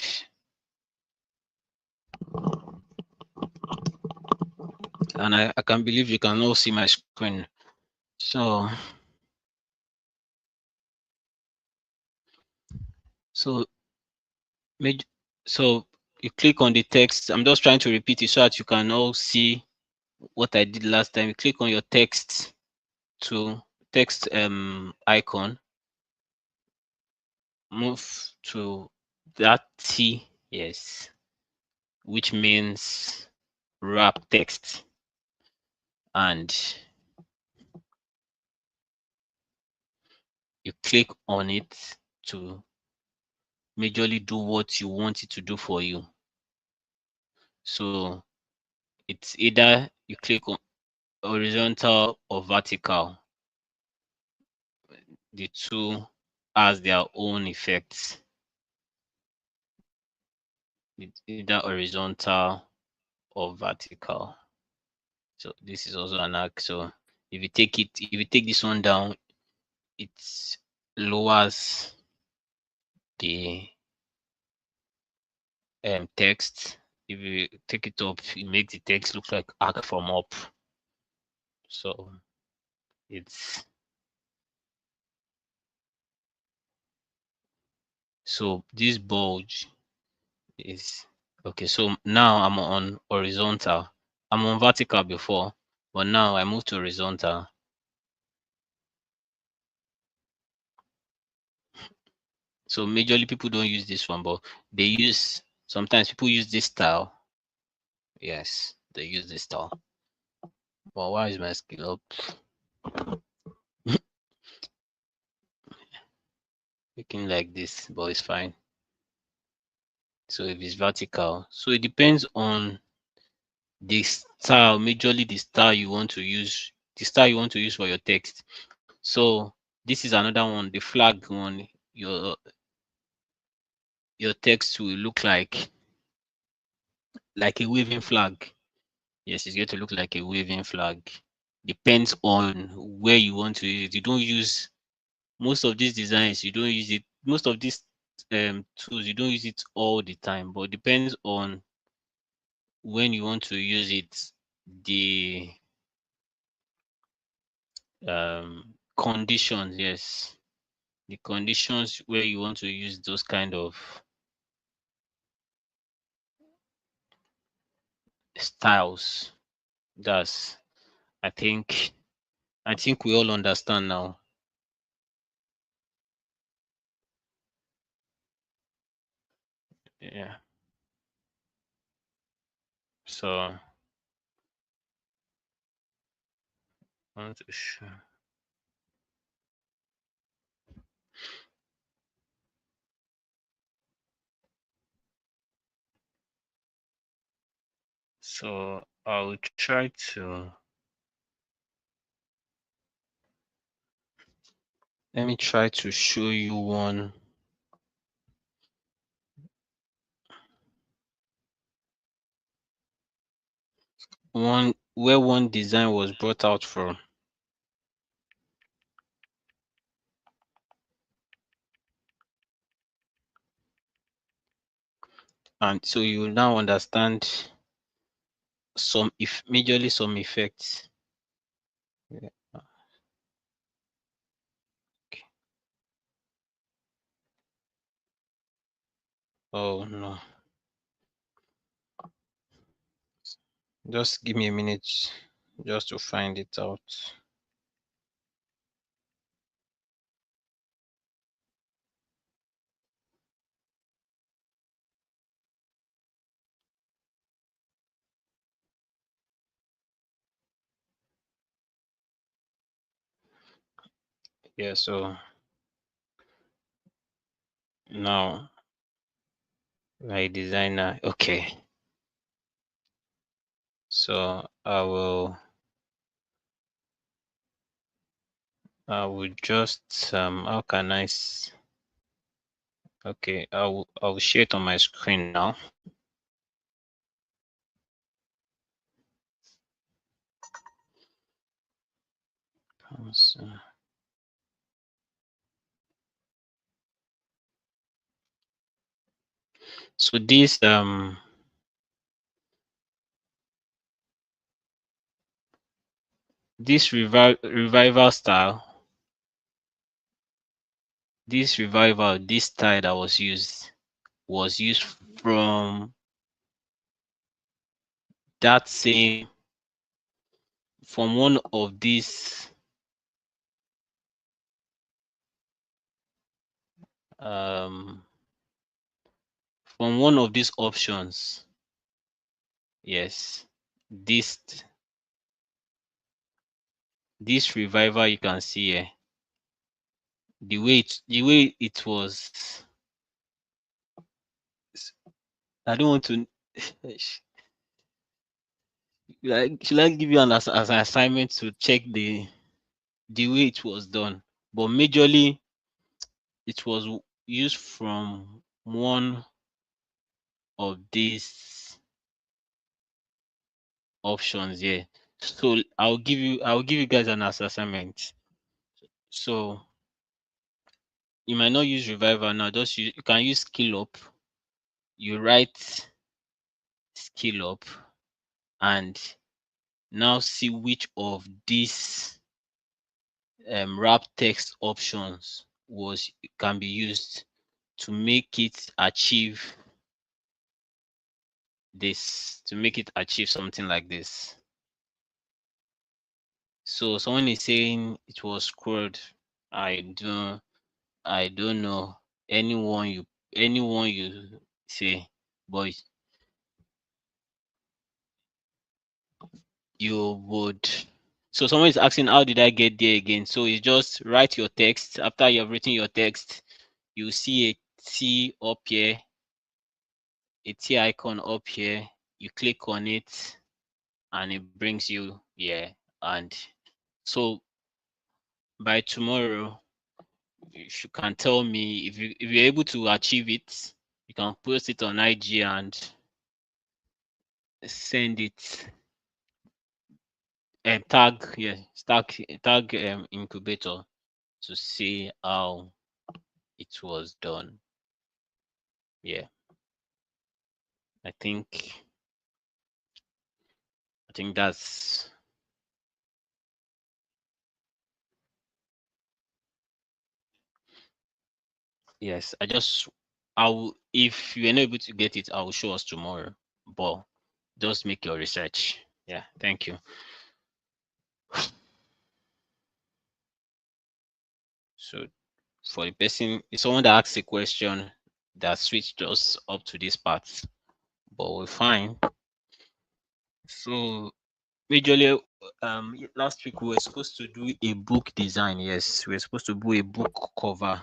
And I can believe you can all see my screen. So so maj- so you click on the text. I'm just trying to repeat it so that you can all see what I did last time. You click on your text to text icon, move to that T, yes, which means wrap text, and you click on it to majorly do what you want it to do for you. So it's either you click on horizontal or vertical. The two has their own effects. It's either horizontal or vertical. So this is also an arc. So if you take this one down, it lowers the text. If you take it up, it makes the text look like arc from up. So it's so this bulge is okay. So now I'm on horizontal. I'm on vertical before, but now I move to horizontal. So majorly people don't use this one, but they use sometimes people use this style. Yes, they use this style. But why is my skill up? Looking like this, but it's fine. So if it's vertical, so it depends on the style, majorly the style you want to use, the style you want to use for your text. So this is another one, the flag one. Your text will look like a waving flag. Yes, it's going to look like a waving flag. Depends on where you want to use it. You don't use most of these designs, you don't use it, most of these tools, you don't use it all the time, but depends on when you want to use it, the conditions, yes, the conditions where you want to use those kind of styles. That's I think we all understand now. Yeah. So I want to show. So I'll try to Let me try to show you one where one design was brought out from. And so you will now understand some, if majorly some effects. Yeah. Okay. Oh no. Just give me a minute just to find it out. Yeah, so now my designer, okay. So I will just how can okay, I'll share it on my screen now. So this revival style, this style that was used from that same from one of these um from one of these options. Yes, this this revival you can see here, the way it was. I don't want to. Like, should I give you as an assignment to check the way it was done? But majorly, it was used from one of these options here. So I'll give you guys an assignment. So you might not use revival now. You can use Skillup. You write Skillup and now see which of these wrap text options can be used to make it achieve something like this. So someone is saying it was scrolled. I don't know anyone you say, but you would. So someone is asking, how did I get there again? So you just write your text. After you have written your text, you see a T up here, a T icon up here. You click on it, and it brings you here. And so by tomorrow, you can tell me if you're able to achieve it. You can post it on IG and send it. Tag Incubator to see how it was done. Yeah, I think that's yes. If you're not able to get it, I will show us tomorrow. But just make your research. Yeah, thank you. So for the person, it's someone that asked a question that switched us up to this part, but we're fine. So majorly, last week we were supposed to do a book design. Yes, we were supposed to do a book cover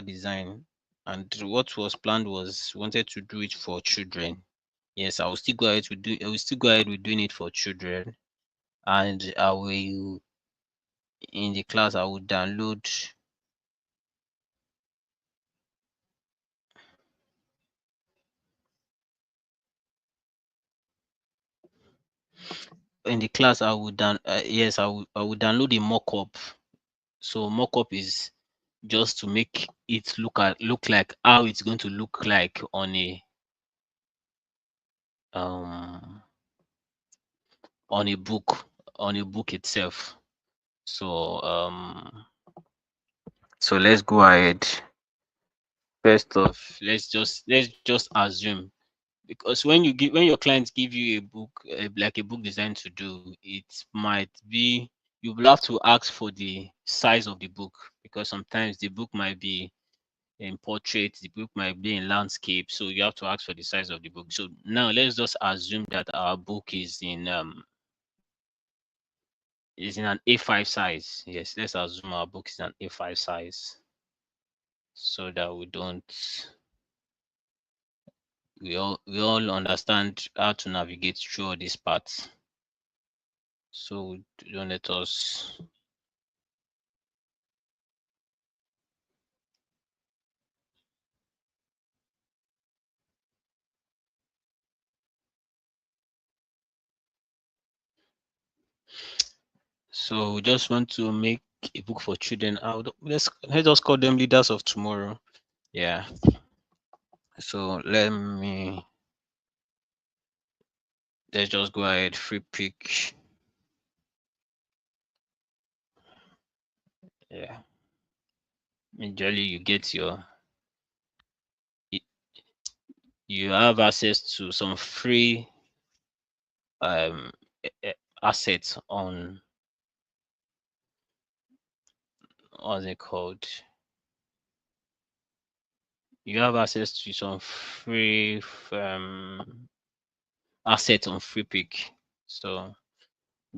design, and what was planned was wanted to do it for children. Yes, I will still go ahead with doing it for children, and I will in the class I will download in the class I will yes, I will download a mockup. So mockup is just to make it look like how it's going to look like um on a book itself. So let's go ahead. First off, let's just assume, because when your clients give you a book, like a book design to do, it might be you will have to ask for the size of the book, because sometimes the book might be in portrait, the book might be in landscape, so you have to ask for the size of the book. So now let's just assume that our book is in an A5 size. Yes, let's assume our book is an A5 size, so that we all understand how to navigate through all these parts. So don't let us. So we just want to make a book for children. Let's just call them leaders of tomorrow. Yeah. So let's just go ahead, free pick. Yeah. Usually y- you have access to some free um assets on, what's it called? You have access to some free assets on free pick. So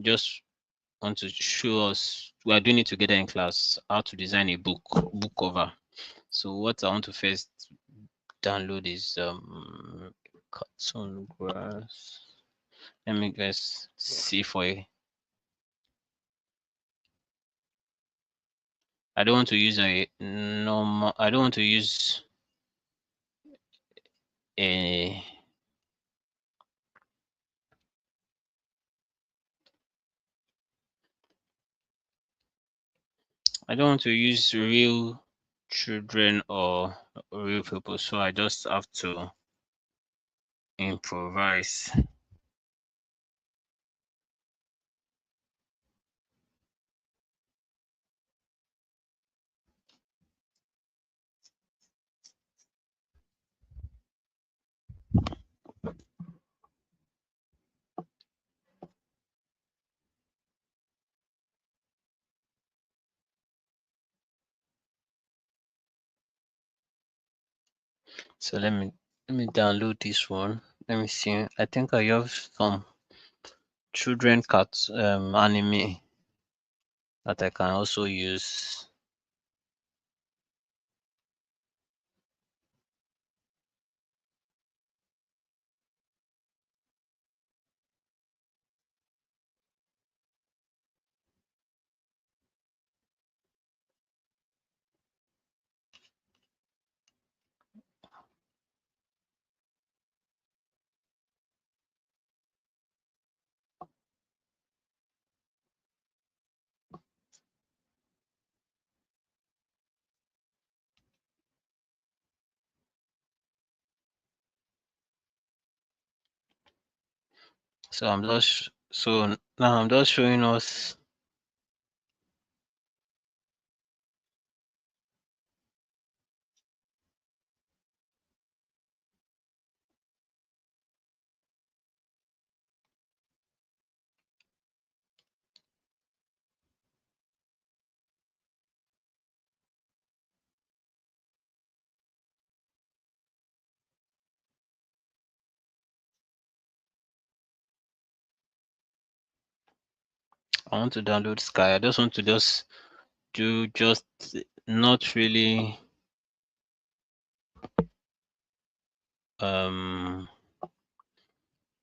just want to show us, we are doing it together in class, how to design a book cover. So what I want to first download is cartoon grass. Let me just see for a. I don't want to use a normal. I don't want to use a. I don't want to use real children or real people, so I just have to improvise. So let me download this one. Let me see. I think I have some children cards anime that I can also use. So now I'm just showing us. I want to download Sky. I just want to do just not really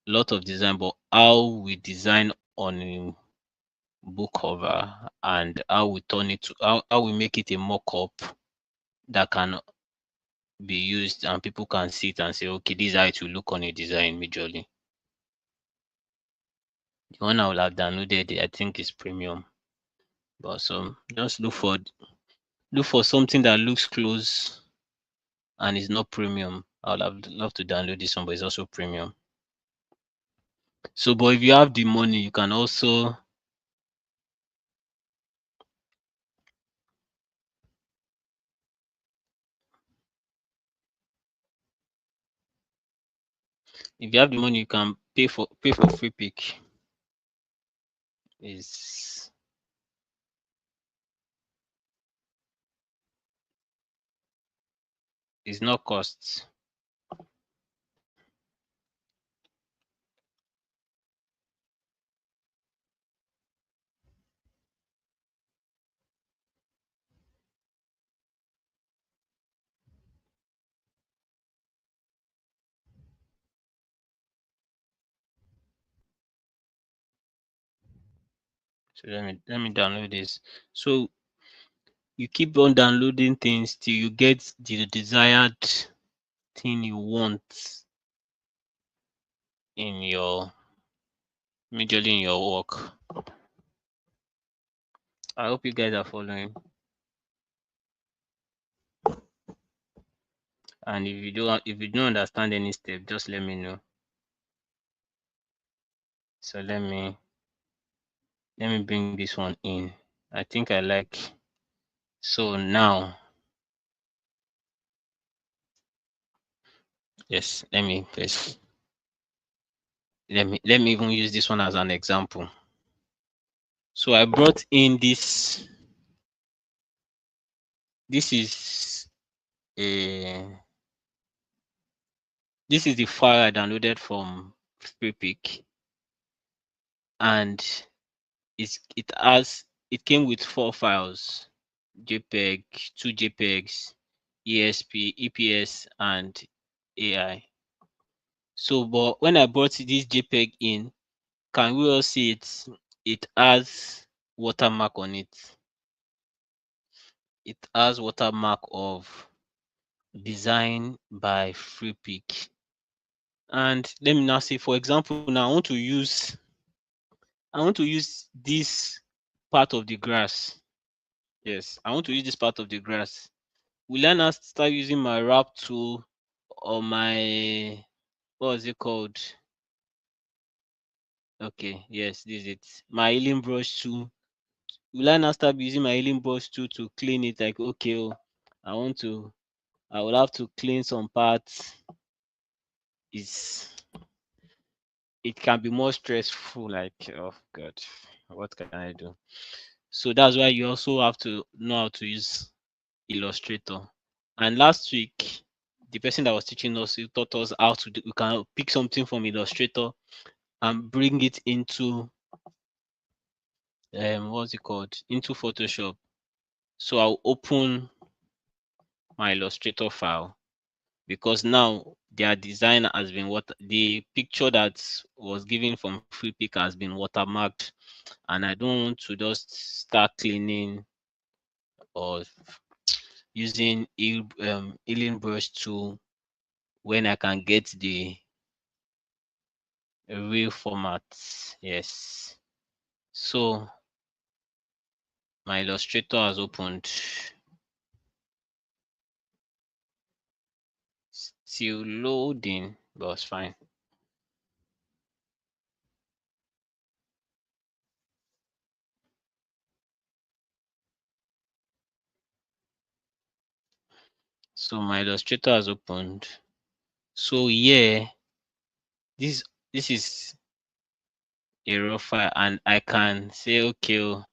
lot of design, but how we design on book cover and how we turn it to how we make it a mock-up that can be used and people can see it and say, okay, this is how it will look on a design majorly. The one I will have downloaded, I think, is premium. But so just look for something that looks close and is not premium. I would have love to download this one, but it's also premium. So, but if you have the money, you can also if you have the money, you can pay for free pick. Is is not cost. So let me download this. So you keep on downloading things till you get the desired thing you want in your majorly in your work. I hope you guys are following. And if you don't understand any step, just let me know. So let me bring this one in. I think I like so now. Yes, let me even use this one as an example. So I brought in this is a this is the file I downloaded from Freepik, and it came with 4 files: JPEG, 2 JPEGs, ESP, EPS, and AI. So, but when I brought this JPEG in, can we all see it? It has watermark on it. It has watermark of design by Freepik. And let me now say, for example, now I want to use this part of the grass. Yes, I want to use this part of the grass. Will I now start using my wrap tool or my what was it called? Okay, yes, this is it. My healing brush tool. Will I now start using my healing brush tool to clean it? Like, okay, oh, I will have to clean some parts. It's it can be more stressful. Like, oh God, what can I do? So that's why you also have to know how to use Illustrator. And last week, the person that was teaching us, he taught us how to do. We can pick something from Illustrator and bring it into what's it called? Into Photoshop. So I'll open my Illustrator file because now their design has been the picture that was given from Freepik has been watermarked, and I don't want to just start cleaning or using healing brush tool when I can get the real format. Yes. So my Illustrator has opened. Still loading, but it's fine. So my Illustrator has opened. So yeah, this this is a raw file, and I can say, okay, oh,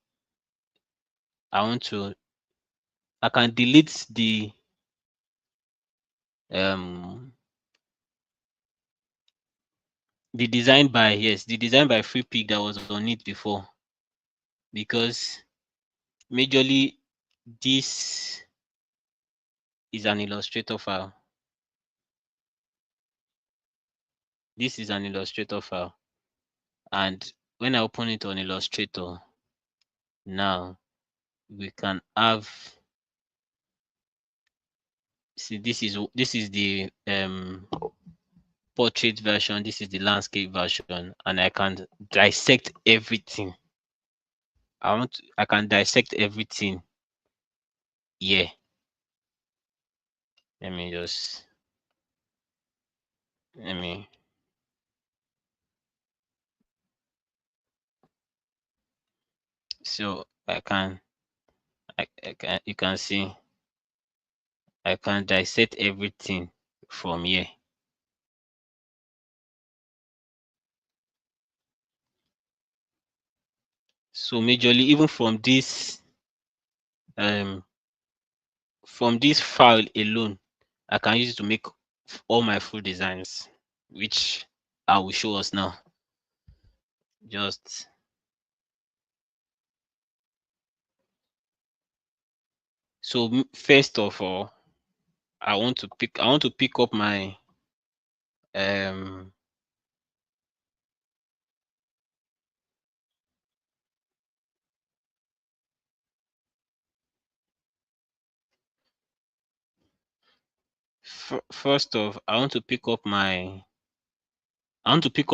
I can delete um the design by Freepik that was on it before, because majorly this is an Illustrator file. This is an Illustrator file, and when I open it on Illustrator, Now we can have, see, this is the portrait version, this is the landscape version, and I can dissect everything. I can dissect everything here. Let me just let me so I can, you can see I can dissect everything from here. So majorly, even from this file alone, I can use it to make all my full designs, which I will show us now. Just so first of all, I want to pick up my um first off, I want to pick up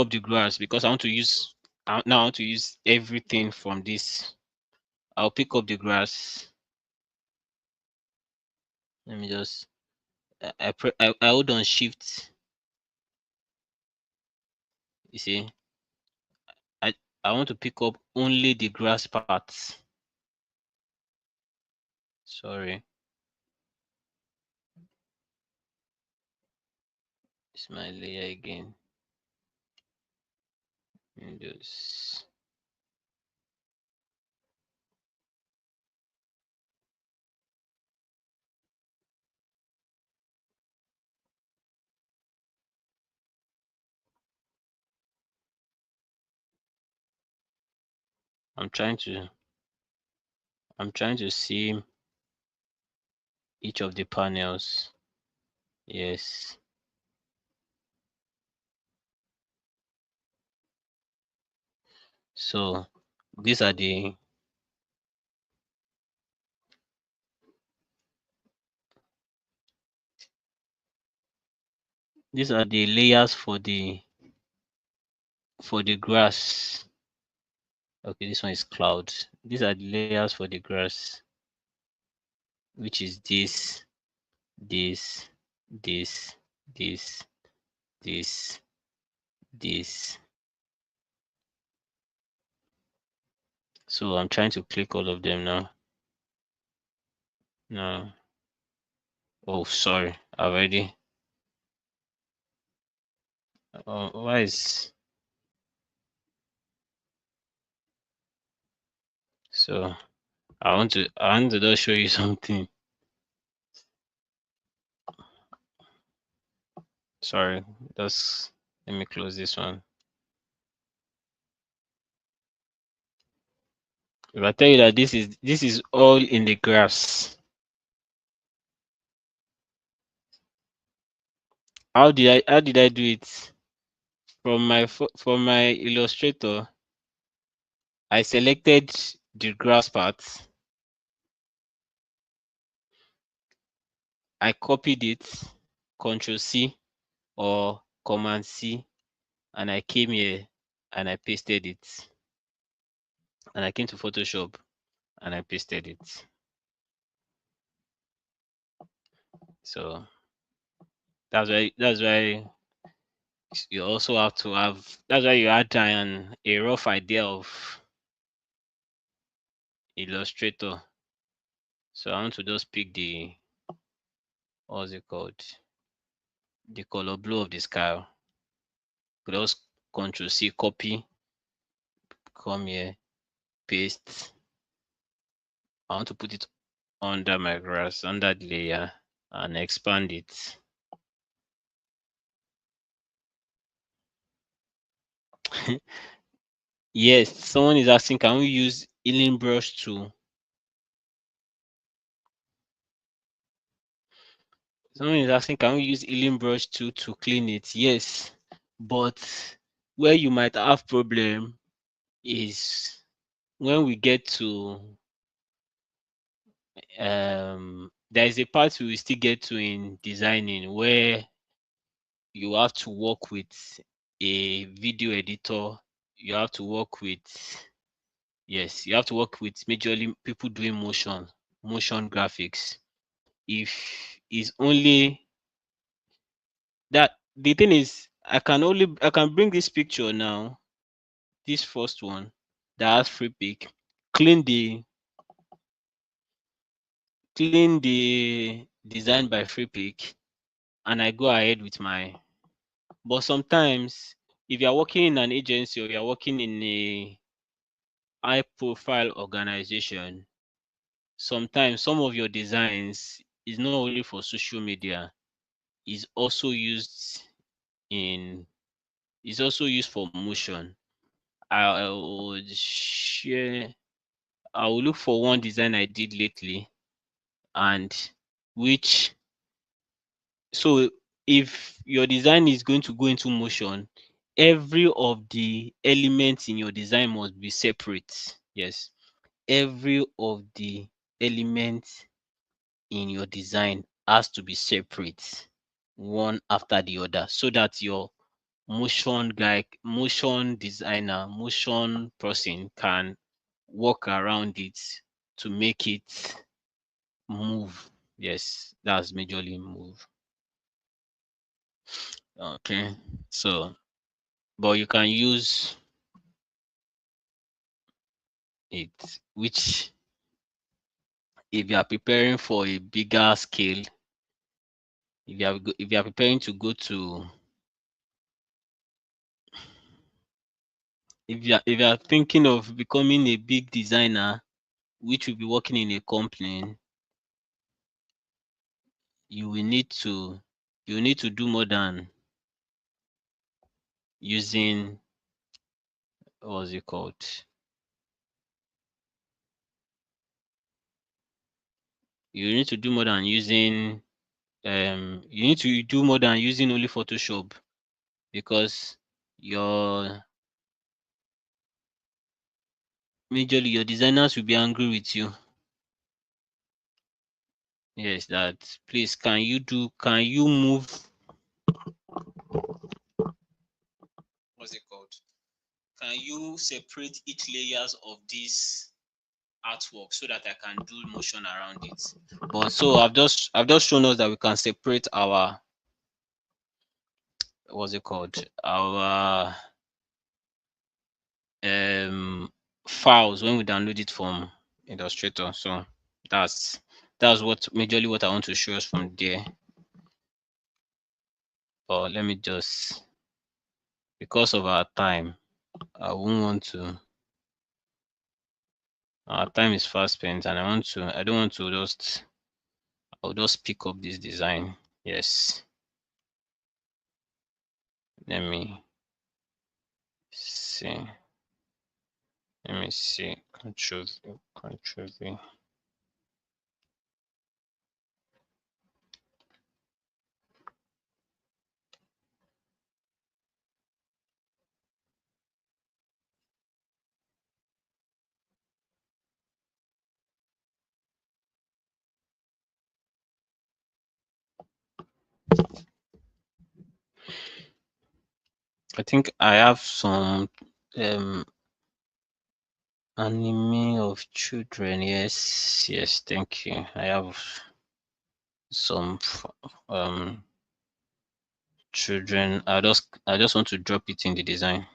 the grass because now I want to use everything from this. I'll pick up the grass. Let me just I hold on shift. You see, I I want to pick up only the grass parts. Sorry, it's my layer again. Let me just I'm trying to see each of the panels. Yes. So these are the layers for the grass. Okay, this one is cloud. These are the layers for the grass, which is this, this, this, this, this, this. So I'm trying to click all of them now. No. Oh, sorry. Already. Why is so? I want to just show you something. Sorry. Just let me close this one. If I tell you that this is all in the grass, how did I do it? From my Illustrator, I selected the grass part. I copied it, Control C or Command C, and I came here and I pasted it. And I came to Photoshop and I pasted it. So that's why you also have to have, that's why you had a rough idea of Illustrator. So I want to just pick the, what's it called? The color blue of the sky. Could also Control C, copy, come here, paste. I want to put it under my grass, under the layer, and expand it. Yes, someone is asking, can we use healing brush tool? Someone is asking, can we use healing brush tool to clean it? Yes, but where you might have problem is when we get to there is a part we will still get to in designing where you have to work with a video editor. You have to work with, yes, you have to work with majorly people doing motion graphics. If it's only that, the thing is, I can bring this picture now, this first one that has free pick, clean the design by free pick, and I go ahead with my. But sometimes, if you are working in an agency or you are working in a high profile organization, sometimes some of your designs is not only for social media, is also used in is also used for motion. I would share I will look for one design I did lately, and which, so if your design is going to go into motion, every of the elements in your design must be separate. Yes, every of the elements in your design has to be separate, one after the other, so that your motion designer, motion person can work around it to make it move. Yes, that's majorly move. Okay, so but you can use it, which if you are preparing for a bigger scale, if you are preparing to go to, if you are thinking of becoming a big designer, which will be working in a company, you will need to do more than using, what's it called? You need to do more than using you need to do more than using only Photoshop, because your majorly your designers will be angry with you. Yes, that please, can you move, what's it called? Can you separate each layers of this artwork so that I can do motion around it? But so I've just shown us that we can separate our, what's it called? Our files when we download it from Illustrator. So that's what majorly what I want to show us from there. But let me just, because of our time, I won't want to. Our time is fast spent, and I don't want to just. I'll just pick up this design. Yes. Let me see. Let me see. Control V. Control V. I think I have some um anime of children. Yes, yes, thank you. I have some children. I just want to drop it in the design.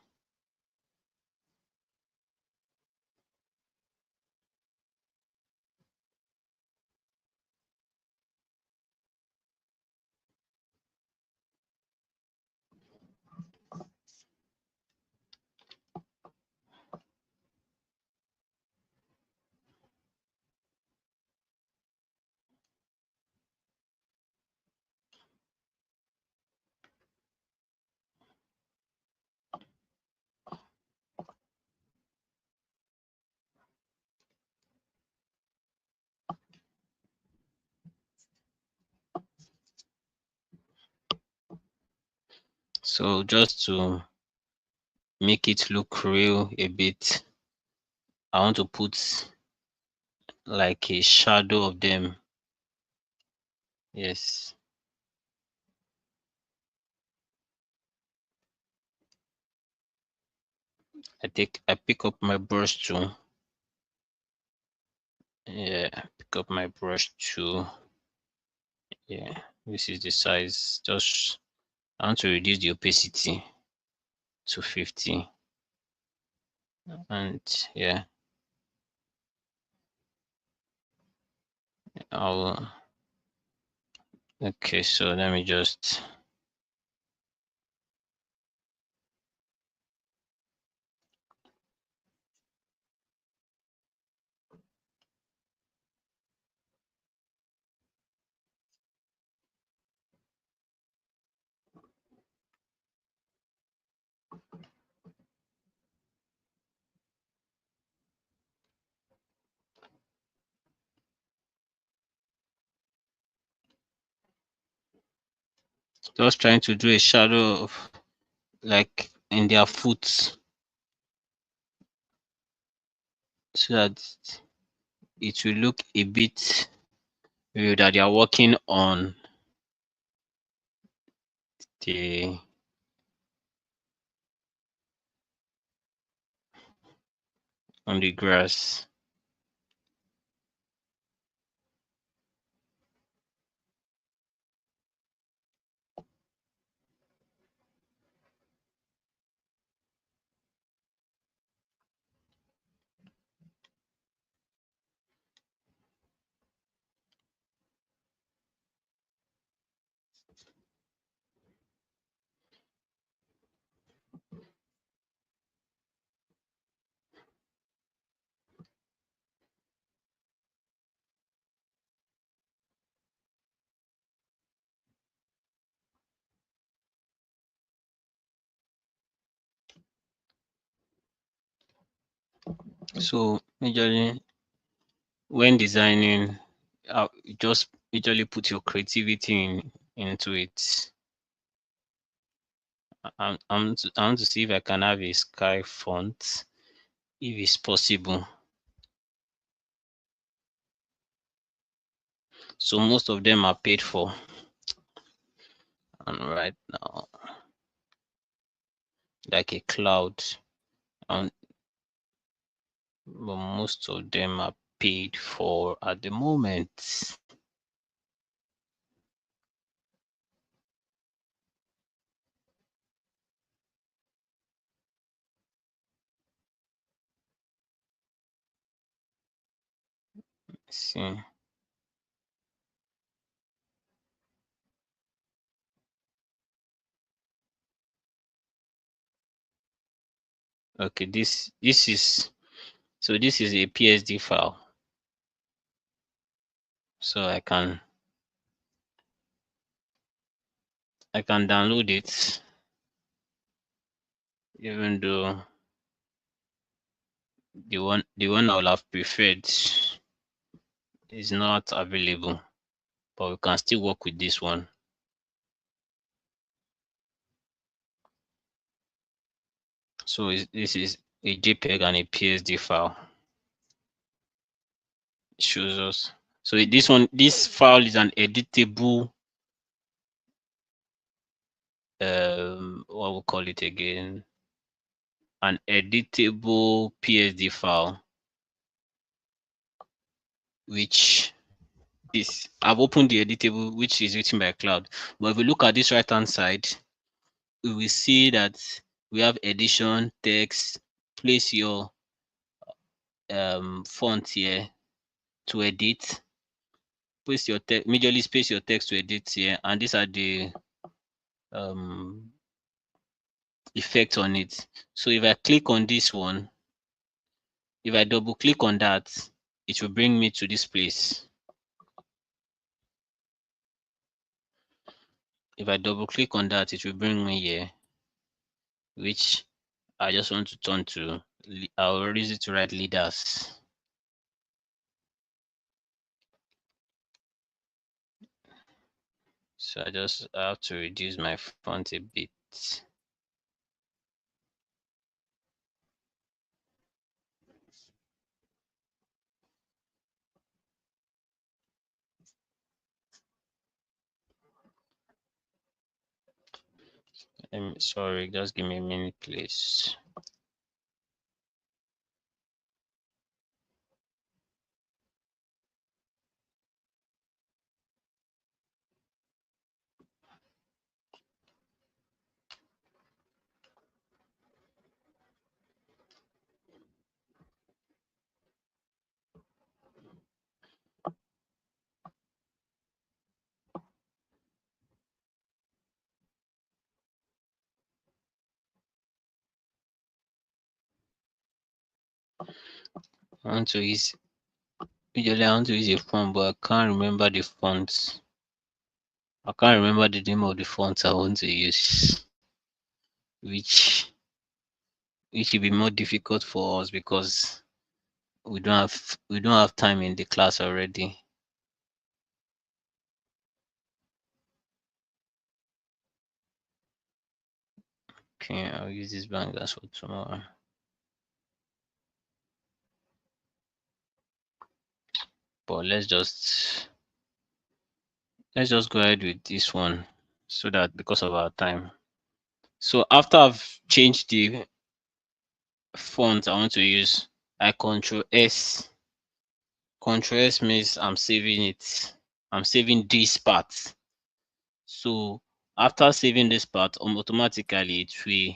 So just to make it look real a bit, I want to put like a shadow of them. Yes. I pick up my brush tool. Yeah, pick up my brush tool. Yeah, this is the size. Just I want to reduce the opacity to 50. And yeah, I'll okay, so let me just trying to do a shadow of like in their foot so that it will look a bit real that they are working the on the grass. So majorly when designing, just usually put your creativity into it. I want to see if I can have a sky font, if it's possible. So most of them are paid for. And right now, like a cloud, and but most of them are paid for at the moment. Let's see. Okay, this is so this is a PSD file. So I can download it, even though the one I would have preferred is not available, but we can still work with this one. So this is a JPEG and a PSD file. It shows us. So this file is an editable, what we call it again, an editable PSD file, which is I've opened the editable, which is written by cloud. But if we look at this right hand side, we will see that we have edition, text, place your font here to edit, place your text, majorly space your text to edit here, and these are the um effects on it. So if I click on this one, if I double click on that, it will bring me to this place. If I double click on that, it will bring me here, which I just want to turn to, I'll use it to write leaders. So I have to reduce my font a bit. Sorry, just give me a minute, please. I want to use Usually I want to use a font, but I can't remember the fonts. I can't remember the name of the fonts I want to use, which which will be more difficult for us because we don't have time in the class already. Okay, I'll use this bangers for tomorrow. But let's just go ahead with this one so that because of our time. So after I've changed the font I want to use, I control S. Control S means I'm saving it. I'm saving this part. So after saving this part, automatically it will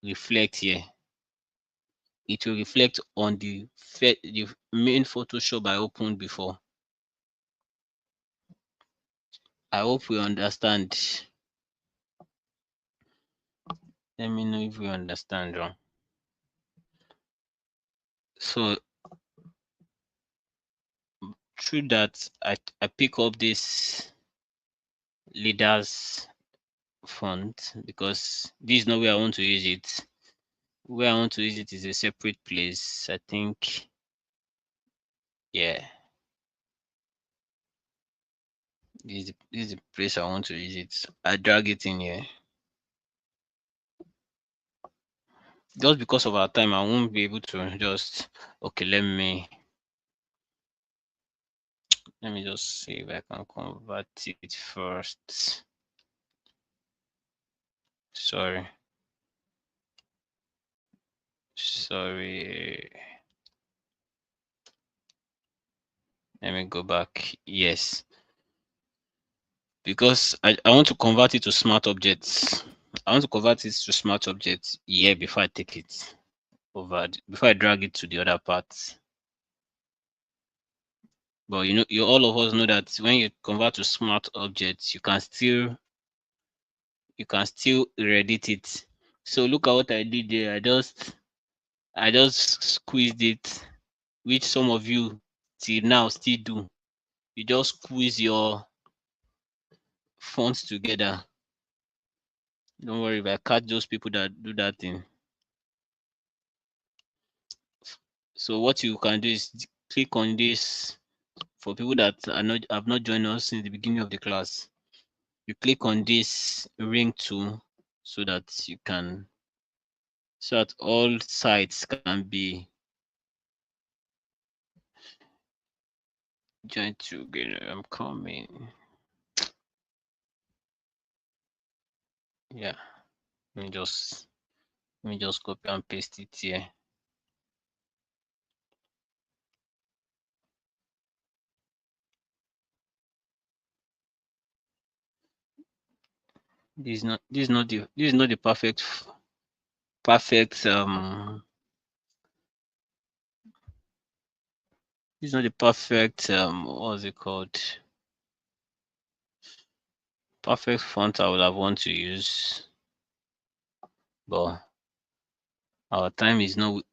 reflect here. It will reflect on the main Photoshop I opened before. I hope we understand. Let me know if you understand, John. So through that, I pick up this leaders font because this is not where I want to use it. Where I want to use it is a separate place. I think, yeah, this is the place I want to use it. I drag it in here. Just because of our time, I won't be able to just, okay, let me just see if I can convert it first. Sorry. Let me go back. Yes. Because I want to convert it to smart objects. I want to convert it to smart objects here before I take it over, before I drag it to the other part. But you all of us know that when you convert to smart objects, you can still edit it. So look at what I did there. I just squeezed it, which some of you till now still do. You just squeeze your fonts together. Don't worry if I catch those people that do that thing. So what you can do is click on this. For people that have not joined us since the beginning of the class, you click on this ring tool so that all sides can be joined together. I'm coming. Yeah, let me just copy and paste it here. This is not the perfect this is not the perfect what's it called, perfect font I would have want to use, but our time is not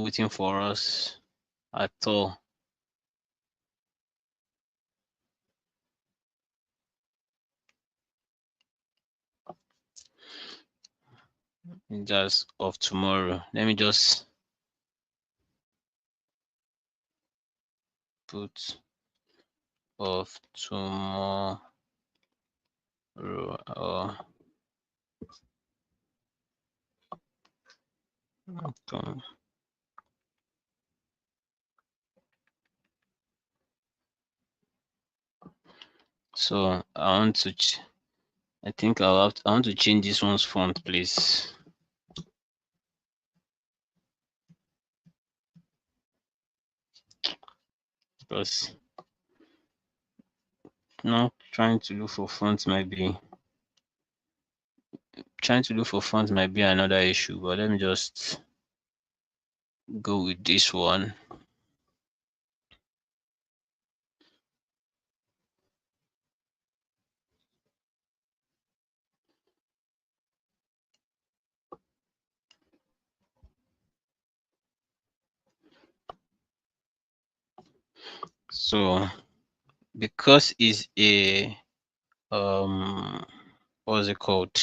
waiting for us at all. Just of tomorrow. Let me just put of tomorrow. Okay. So I want to I think I want to change this one's font, please. Because now trying to look for fonts might be another issue, but let me just go with this one. So because it's a what's it called?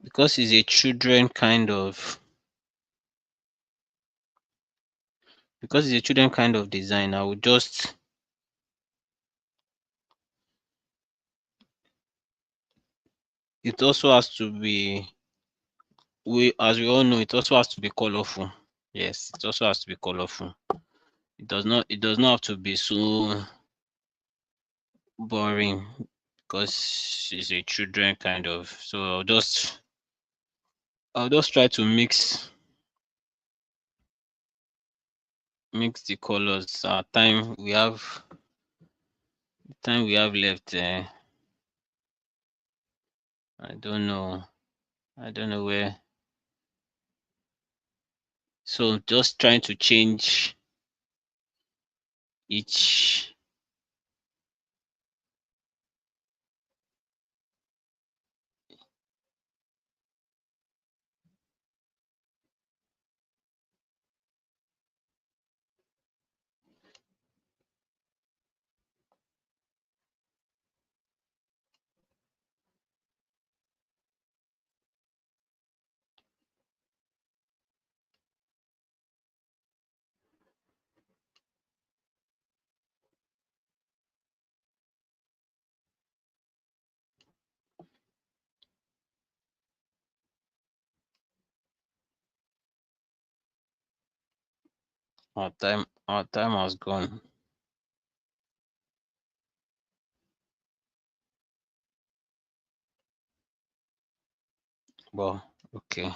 Because it's a children kind of design, I would just it also has to be as we all know, it also has to be colorful. Yes, it also has to be colorful. It does not have to be so boring because it's a children kind of. So I'll just try to mix the colors. Time we have left. I don't know. I don't know where. So just trying to change each. Our time has gone. Well, okay.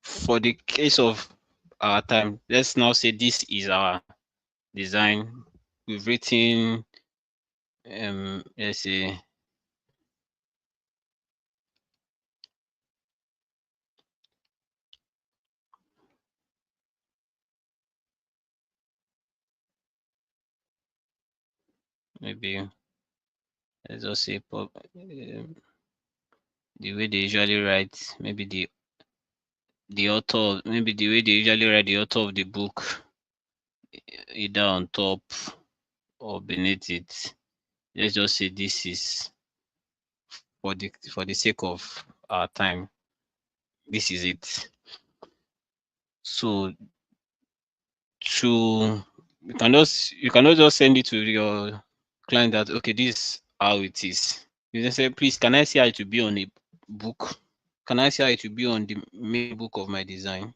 For the case of our time, let's now say this is our design. We've written let's say maybe let's just say the way they usually write, maybe the author, maybe the way they usually write the author of the book, either on top or beneath it. Let's just say this is for the sake of our time. This is it. So to you cannot just send it to your client that okay, this is how it is. You just say, please, can I see how it will be on a book? Can I see how it will be on the main book of my design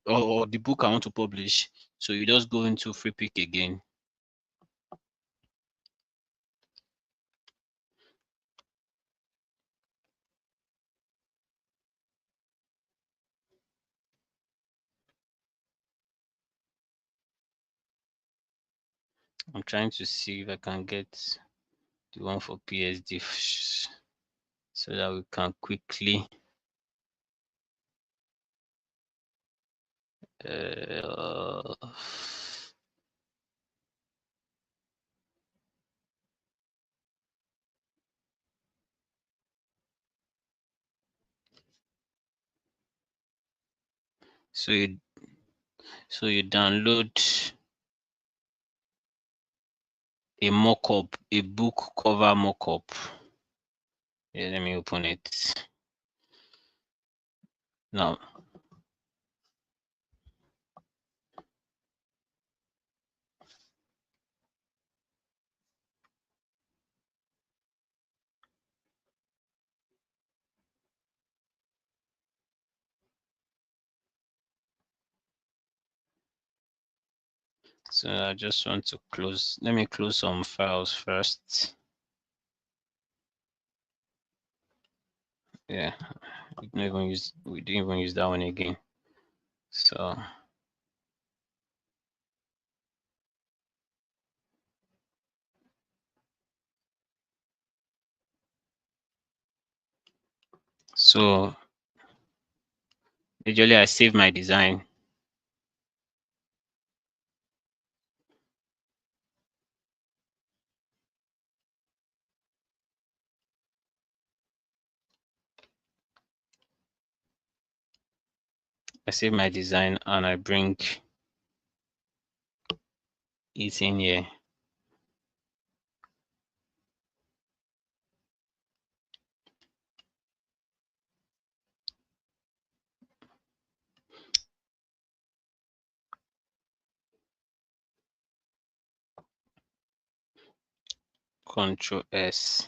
or the book I want to publish? So you just go into free pick again. I'm trying to see if I can get the one for PSD so that we can quickly uh, so you download a mockup, a book cover mockup. Yeah, let me open it now. So I just want to close. Let me close some files first. Yeah, we didn't even use that one again. So usually I save my design. I save my design and I bring it in here. Control S.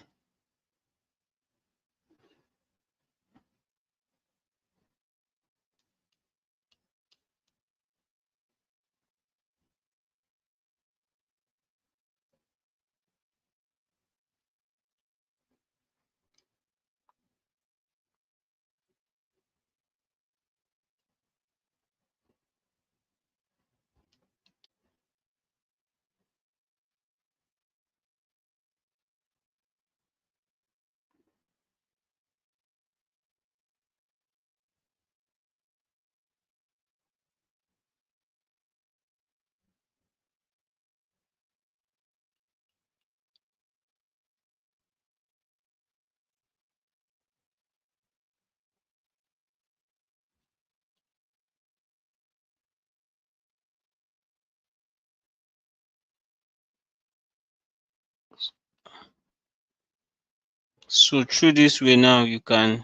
So through this way now you can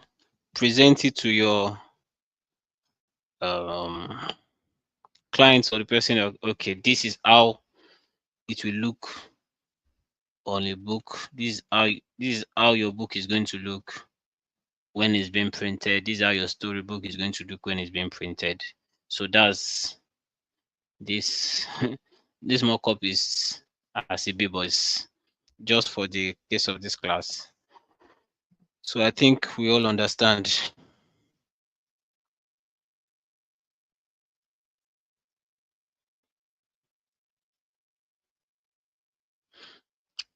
present it to your um, clients or the person of, okay, this is how it will look on a book. This is how your book is going to look when it's being printed. This is how your storybook is going to look when it's being printed. So that's this. This mockup is as a B, but it's just for the case of this class. So I think we all understand.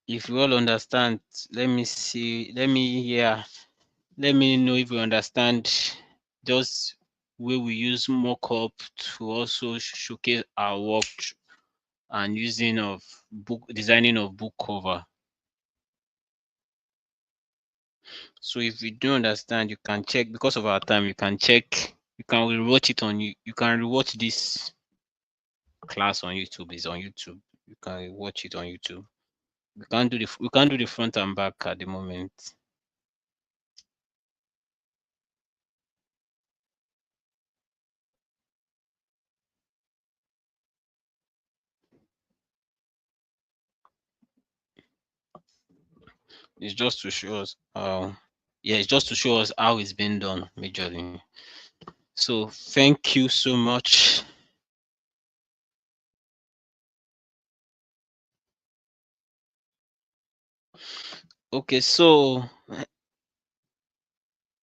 If we all understand, let me see, let me hear, let me know if you understand just where we use mockup to also showcase our work and using of book designing of book cover. So if you don't understand, you can check because of our time. You can check. You can rewatch it on you. You can rewatch this class on YouTube. It's on YouTube. You can watch it on YouTube. We can't do the front and back at the moment. It's just to show us how. Yeah, it's just to show us how it's been done majorly. So thank you so much. Okay, so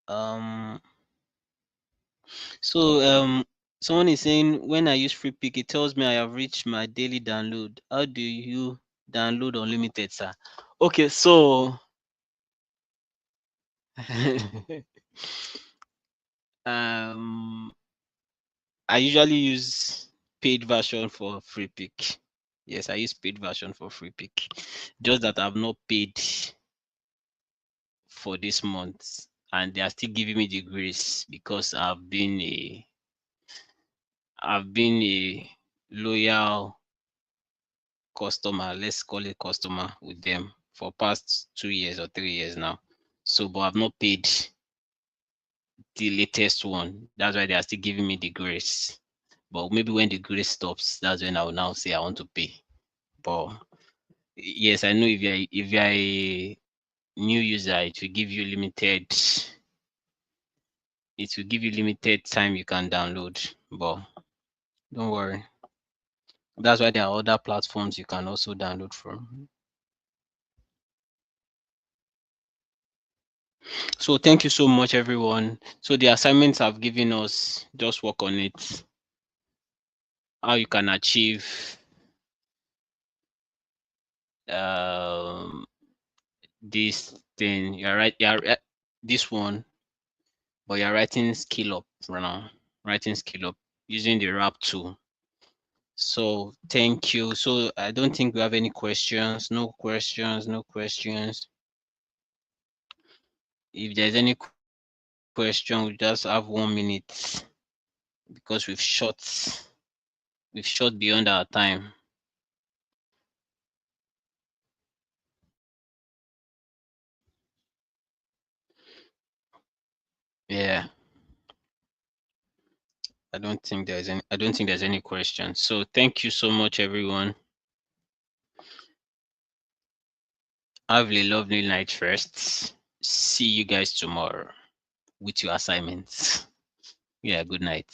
um so someone is saying when I use free pick, it tells me I have reached my daily download. How do you download unlimited, sir? Okay, so um I usually use paid version for free pick. Yes, I use paid version for free pick. Just that I've not paid for this month and they are still giving me the grace because I've been a loyal customer, let's call it customer with them for past 2 years or 3 years now. So but I've not paid the latest one. That's why they are still giving me the grace. But maybe when the grace stops, that's when I will now say I want to pay. But yes, I know if you're a new user, it will give you limited time you can download. But don't worry. That's why there are other platforms you can also download from. So thank you so much, everyone. So the assignments I've given us, just work on it. How you can achieve um, this thing. You're right. You're this one, but you're writing Skillup right now. Writing Skillup using the wrap tool. So thank you. So I don't think we have any questions. No questions. No questions. If there's any question, we just have 1 minute because we've shot beyond our time. Yeah. I don't think there's any question. So thank you so much, everyone. Have a lovely night first. See you guys tomorrow with your assignments. Yeah, good night.